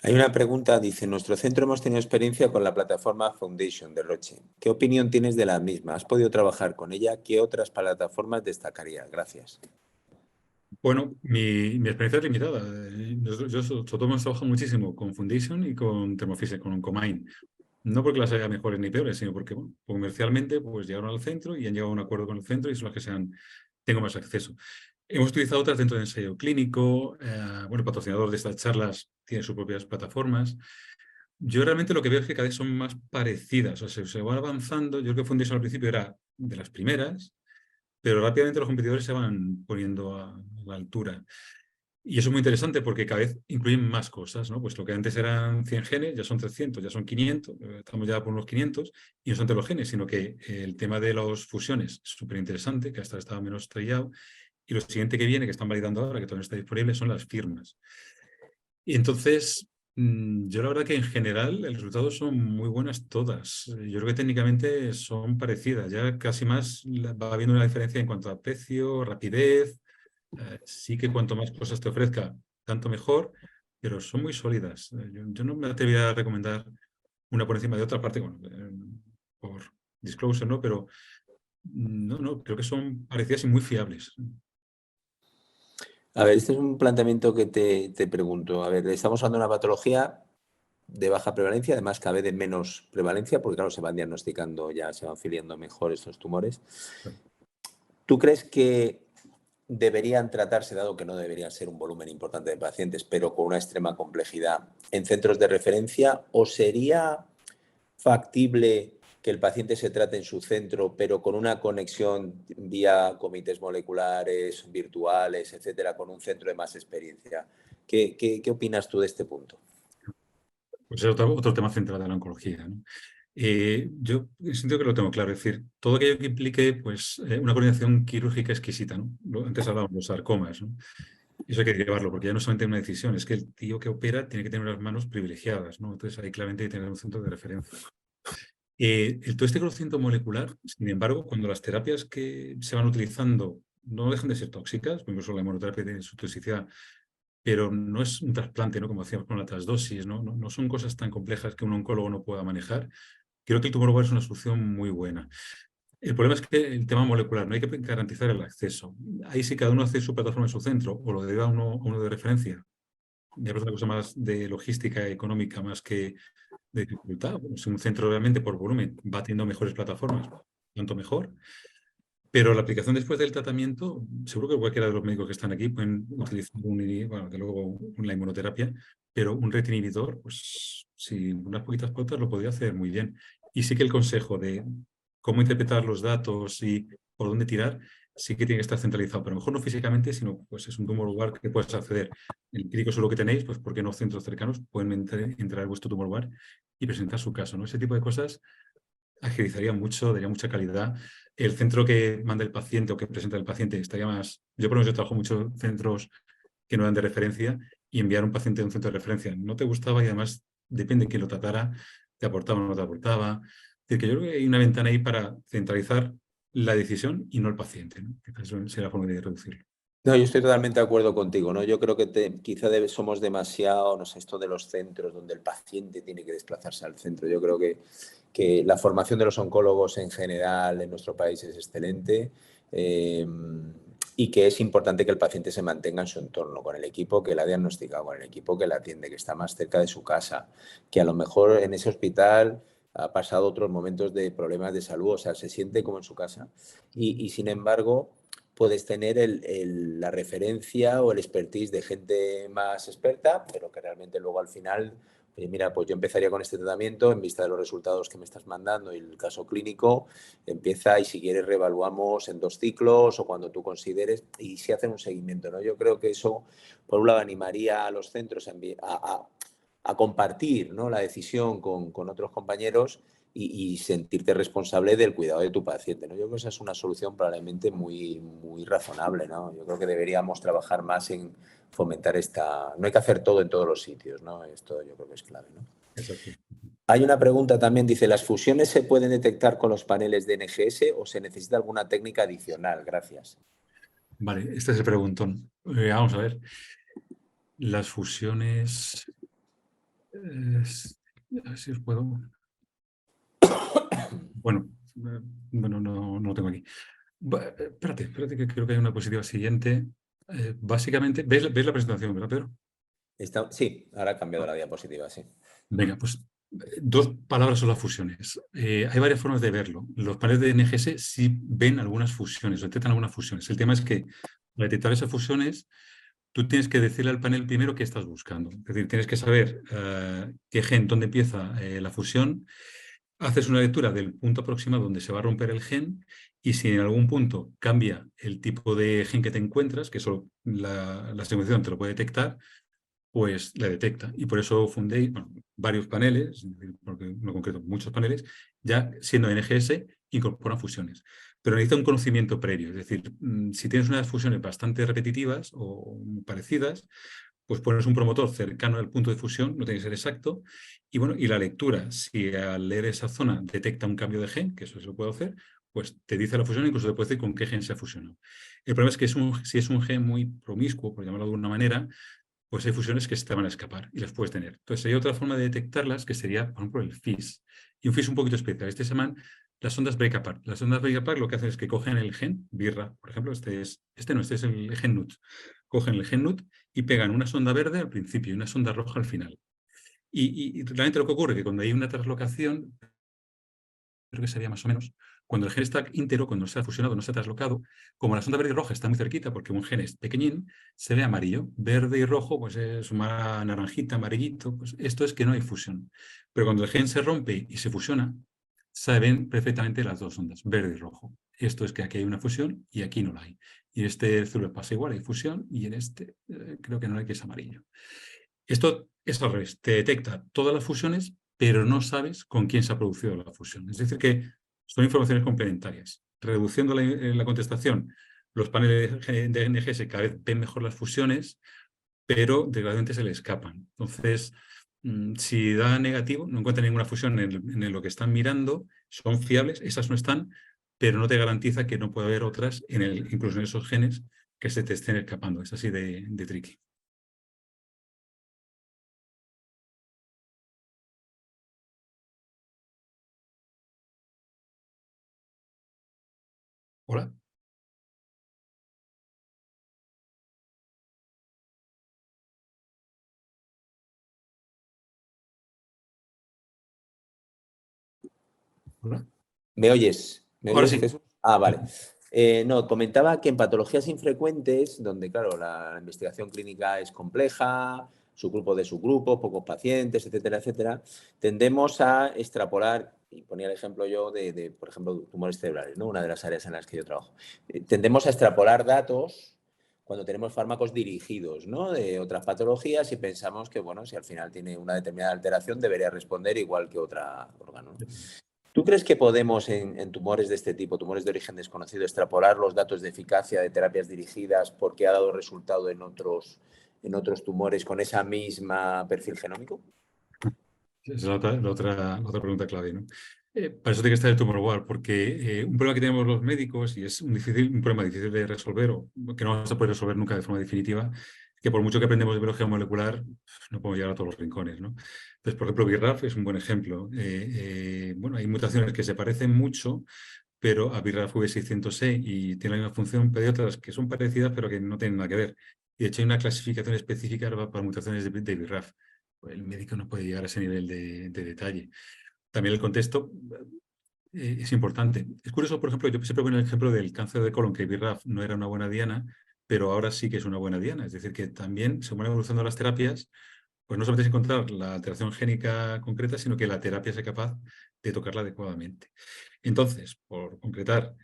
Hay una pregunta, dice, en nuestro centro hemos tenido experiencia con la plataforma Foundation de Roche. ¿Qué opinión tienes de la misma? ¿Has podido trabajar con ella? ¿Qué otras plataformas destacarías? Gracias. Bueno, mi experiencia es limitada. Yo sobre todo hemos trabajado muchísimo con Foundation y con Thermo Fisher, con Oncomine. No porque las haya mejores ni peores, sino porque bueno, comercialmente pues llegaron al centro y han llegado a un acuerdo con el centro y son las que tengo más acceso. Hemos utilizado otras dentro del ensayo clínico. Bueno, el patrocinador de estas charlas tiene sus propias plataformas. Yo realmente lo que veo es que cada vez son más parecidas. O sea, se va avanzando. Yo creo que Foundation al principio era de las primeras, pero rápidamente los competidores se van poniendo a la altura. Y eso es muy interesante porque cada vez incluyen más cosas, ¿no? Pues lo que antes eran 100 genes, ya son 300, ya son 500, estamos ya por unos 500, y no solamente los genes, sino que el tema de las fusiones es súper interesante, que hasta estaba menos estrellado, y lo siguiente que viene, que están validando ahora, que todavía no está disponible, son las firmas. Y entonces, yo la verdad que en general los resultados son muy buenas todas. Yo creo que técnicamente son parecidas, ya casi más va habiendo una diferencia en cuanto a precio, rapidez. Sí que cuanto más cosas te ofrezca, tanto mejor, pero son muy sólidas. Yo no me atrevería a recomendar una por encima de otra parte, bueno, por disclosure, ¿no? Pero no, creo que son parecidas y muy fiables. A ver, este es un planteamiento que te pregunto. A ver, estamos hablando de una patología de baja prevalencia, además cada vez de menos prevalencia, porque claro, se van diagnosticando ya, se van filiando mejor estos tumores. ¿Tú crees que deberían tratarse, dado que no deberían ser un volumen importante de pacientes, pero con una extrema complejidad, en centros de referencia, o sería factible que el paciente se trate en su centro, pero con una conexión vía comités moleculares, virtuales, etcétera, con un centro de más experiencia? ¿Qué opinas tú de este punto? Pues es otro tema central de la oncología, ¿no? Yo siento que lo tengo claro, es decir, todo aquello que implique pues, una coordinación quirúrgica exquisita, ¿no? Antes hablábamos de los sarcomas, ¿no? Eso hay que llevarlo, porque ya no solamente una decisión, es que el tío que opera tiene que tener unas manos privilegiadas, ¿no? Entonces ahí claramente hay que tener un centro de referencia. Todo este conocimiento molecular, sin embargo, cuando las terapias que se van utilizando no dejan de ser tóxicas, incluso la inmunoterapia tiene su toxicidad, pero no es un trasplante, ¿no? Como hacíamos con la transdosis, ¿no? No son cosas tan complejas que un oncólogo no pueda manejar. Creo que el tumor es una solución muy buena. El problema es que el tema molecular, no hay que garantizar el acceso. Ahí sí cada uno hace su plataforma en su centro o lo deriva a uno de referencia. Ya es una cosa más de logística económica más que de dificultad. Bueno, si un centro realmente por volumen va teniendo mejores plataformas, tanto mejor. Pero la aplicación después del tratamiento, seguro que cualquiera de los médicos que están aquí pueden utilizar bueno, que luego la inmunoterapia, pero un RET inhibidor, pues sin unas poquitas pautas lo podría hacer muy bien. Y sí que el consejo de cómo interpretar los datos y por dónde tirar, sí que tiene que estar centralizado, pero mejor no físicamente, sino pues es un tumor lugar que puedes acceder. El clínico solo que tenéis, pues porque no centros cercanos pueden entrar a vuestro tumor lugar y presentar su caso, ¿no? Ese tipo de cosas agilizaría mucho, daría mucha calidad. El centro que manda el paciente o que presenta el paciente estaría más. Yo, por ejemplo, yo trabajo en muchos centros que no eran de referencia y enviar un paciente a un centro de referencia no te gustaba y además depende de quién lo tratara, te aportaba o no te aportaba. Es decir, que yo creo que hay una ventana ahí para centralizar la decisión y no el paciente, ¿no? Esa sería la forma de reducirlo. No, yo estoy totalmente de acuerdo contigo, ¿no? Yo creo que quizá somos demasiado, no sé, esto de los centros donde el paciente tiene que desplazarse al centro. Yo creo que la formación de los oncólogos en general en nuestro país es excelente, y que es importante que el paciente se mantenga en su entorno, con el equipo que la ha diagnosticado, con el equipo que la atiende, que está más cerca de su casa, que a lo mejor en ese hospital ha pasado otros momentos de problemas de salud, o sea, se siente como en su casa. Y sin embargo puedes tener la referencia o el expertise de gente más experta, pero que realmente luego al final, oye, mira, pues yo empezaría con este tratamiento en vista de los resultados que me estás mandando y el caso clínico, empieza y si quieres reevaluamos en 2 ciclos o cuando tú consideres y si hacen un seguimiento, ¿no? Yo creo que eso, por un lado, animaría a los centros a compartir, ¿no?, la decisión con otros compañeros y sentirte responsable del cuidado de tu paciente, ¿no? Yo creo que esa es una solución probablemente muy, muy razonable, ¿no? Yo creo que deberíamos trabajar más en fomentar esta. No hay que hacer todo en todos los sitios, ¿no? Esto yo creo que es clave, ¿no? Exacto. Hay una pregunta también, dice, ¿las fusiones se pueden detectar con los paneles de NGS o se necesita alguna técnica adicional? Gracias. Vale, este es el preguntón. Vamos a ver. Las fusiones... a ver si os puedo... Bueno, no lo tengo aquí. Espérate, que creo que hay una diapositiva siguiente. Básicamente, ¿ves la presentación, verdad, Pedro? Sí, ahora ha cambiado la diapositiva, sí. Venga, pues 2 palabras son las fusiones. Hay varias formas de verlo. Los paneles de NGS sí ven algunas fusiones, detectan algunas fusiones. El tema es que para detectar esas fusiones, tú tienes que decirle al panel primero qué estás buscando. Es decir, tienes que saber qué gen, dónde empieza la fusión. Haces una lectura del punto aproximado donde se va a romper el gen y si en algún punto cambia el tipo de gen que te encuentras, que solo la secuenciación te lo puede detectar, pues la detecta. Y por eso fundé varios paneles, porque no concreto, muchos paneles, ya siendo NGS, incorporan fusiones. Pero necesita un conocimiento previo. Es decir, si tienes unas fusiones bastante repetitivas o parecidas, pues pones un promotor cercano al punto de fusión, no tiene que ser exacto, y bueno, y la lectura, si al leer esa zona detecta un cambio de gen, que eso se lo puedo hacer, pues te dice la fusión, incluso te puede decir con qué gen se ha fusionado. El problema es que si es un gen muy promiscuo, por llamarlo de una manera, pues hay fusiones que se te van a escapar y las puedes tener. Entonces hay otra forma de detectarlas que sería, por ejemplo, el FIS. Y un FIS un poquito especial. Este se llaman las ondas break apart. Las ondas break apart lo que hacen es que cogen el gen, BIRRA, por ejemplo, este es el gen NUT. Cogen el gen NUT y pegan una sonda verde al principio y una sonda roja al final. Y realmente lo que ocurre es que cuando hay una translocación, creo que sería más o menos, cuando el gen está íntegro, cuando no se ha fusionado, no se ha traslocado, como la sonda verde y roja está muy cerquita, porque un gen es pequeñín, se ve amarillo. Verde y rojo, pues es una naranjita, amarillito, pues esto es que no hay fusión. Pero cuando el gen se rompe y se fusiona, se ven perfectamente las dos ondas, verde y rojo. Esto es que aquí hay una fusión y aquí no la hay. Y en este azul pasa igual, hay fusión, y en este creo que no hay, que es amarillo. Esto es al revés, te detecta todas las fusiones, pero no sabes con quién se ha producido la fusión. Es decir, que son informaciones complementarias. Reduciendo la contestación, los paneles de NGS cada vez ven mejor las fusiones, pero desgraciadamente se le escapan. Entonces, si da negativo, no encuentran ninguna fusión en lo que están mirando, son fiables, esas no están, pero no te garantiza que no pueda haber otras, incluso en esos genes, que se te estén escapando. Es así de tricky. Hola. Hola. ¿Me oyes? ¿Me Ahora oyes, sí. Jesús? Ah, vale. No, comentaba que en patologías infrecuentes, donde, claro, la investigación clínica es compleja, subgrupo de subgrupo, pocos pacientes, etcétera, etcétera, tendemos a extrapolar, y ponía el ejemplo yo de, por ejemplo, tumores cerebrales, ¿no? Una de las áreas en las que yo trabajo. Tendemos a extrapolar datos cuando tenemos fármacos dirigidos, ¿no? De otras patologías y pensamos que, bueno, si al final tiene una determinada alteración, debería responder igual que otro órgano, ¿no? ¿Tú crees que podemos en tumores de este tipo, tumores de origen desconocido, extrapolar los datos de eficacia de terapias dirigidas porque ha dado resultado en otros tumores con esa misma perfil genómico? Esa es la otra pregunta clave, ¿no? Para eso tiene que estar el tumor board, porque un problema que tenemos los médicos, y es un problema difícil de resolver, o que no vamos a poder resolver nunca de forma definitiva, es que por mucho que aprendemos de biología molecular, no podemos llegar a todos los rincones, ¿no? Entonces, por ejemplo, BRAF es un buen ejemplo. Bueno, hay mutaciones que se parecen mucho, pero a BRAF V600E y tiene la misma función, pero hay otras que son parecidas, pero que no tienen nada que ver. Y de hecho hay una clasificación específica para mutaciones de BRAF. El médico no puede llegar a ese nivel de detalle. También el contexto es importante. Es curioso, por ejemplo, yo siempre pongo el ejemplo del cáncer de colon, que BRAF no era una buena diana, pero ahora sí que es una buena diana. Es decir, que también, según van evolucionando las terapias, pues no solamente es encontrar la alteración génica concreta, sino que la terapia sea capaz de tocarla adecuadamente. Entonces, por concretar,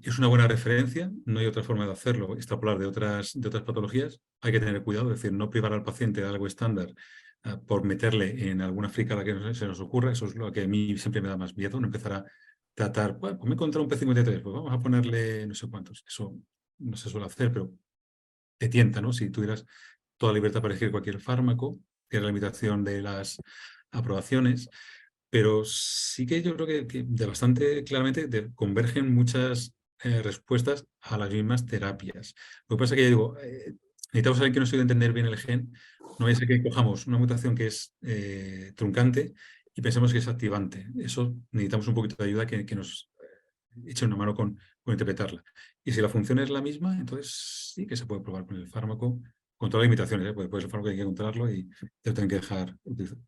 es una buena referencia, no hay otra forma de hacerlo, extrapolar de otras patologías. Hay que tener cuidado, es decir, no privar al paciente de algo estándar por meterle en alguna fricada que se nos ocurra. Eso es lo que a mí siempre me da más miedo, no empezar a tratar, bueno, pues me he encontrado un P53, pues vamos a ponerle no sé cuántos. Eso no se suele hacer, pero te tienta, ¿no? Si tuvieras toda libertad para elegir cualquier fármaco, tiene la limitación de las aprobaciones, pero sí que yo creo que de bastante claramente convergen muchas respuestas a las mismas terapias. Lo que pasa es que ya digo, necesitamos saber que no estoy de entender bien el gen. No vaya a ser que cojamos una mutación que es truncante y pensemos que es activante. Eso necesitamos un poquito de ayuda que nos eche una mano con interpretarla. Y si la función es la misma, entonces sí que se puede probar con el fármaco, con todas las limitaciones, porque pues el fármaco hay que controlarlo y te lo tienen que dejar utilizar.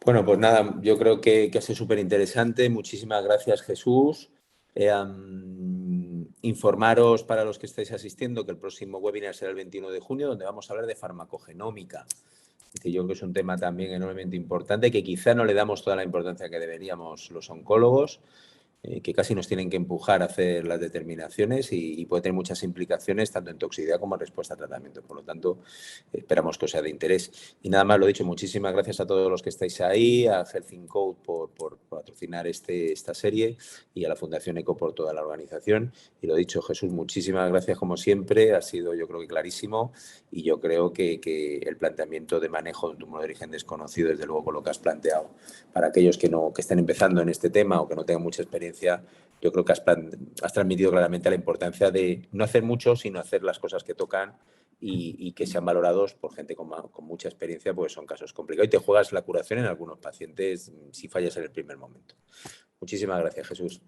Bueno, pues nada, yo creo que ha sido súper interesante. Muchísimas gracias, Jesús. Informaros para los que estáis asistiendo que el próximo webinar será el 21 de junio, donde vamos a hablar de farmacogenómica. Es decir, yo creo que es un tema también enormemente importante, que quizá no le damos toda la importancia que deberíamos los oncólogos, que casi nos tienen que empujar a hacer las determinaciones y puede tener muchas implicaciones tanto en toxicidad como en respuesta a tratamiento. Por lo tanto, esperamos que os sea de interés. Y nada más, lo dicho, muchísimas gracias a todos los que estáis ahí, a Health in Code por patrocinar esta serie y a la Fundación ECO por toda la organización. Y lo dicho, Jesús, muchísimas gracias como siempre, ha sido yo creo que clarísimo y yo creo que el planteamiento de manejo de un tumor de origen desconocido, desde luego con lo que has planteado, para aquellos que estén empezando en este tema o que no tengan mucha experiencia, yo creo que has transmitido claramente la importancia de no hacer mucho, sino hacer las cosas que tocan y que sean valorados por gente con mucha experiencia, porque son casos complicados y te juegas la curación en algunos pacientes si fallas en el primer momento. Muchísimas gracias, Jesús.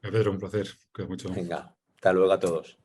Pedro, un placer. Cuídate mucho. Venga, hasta luego a todos.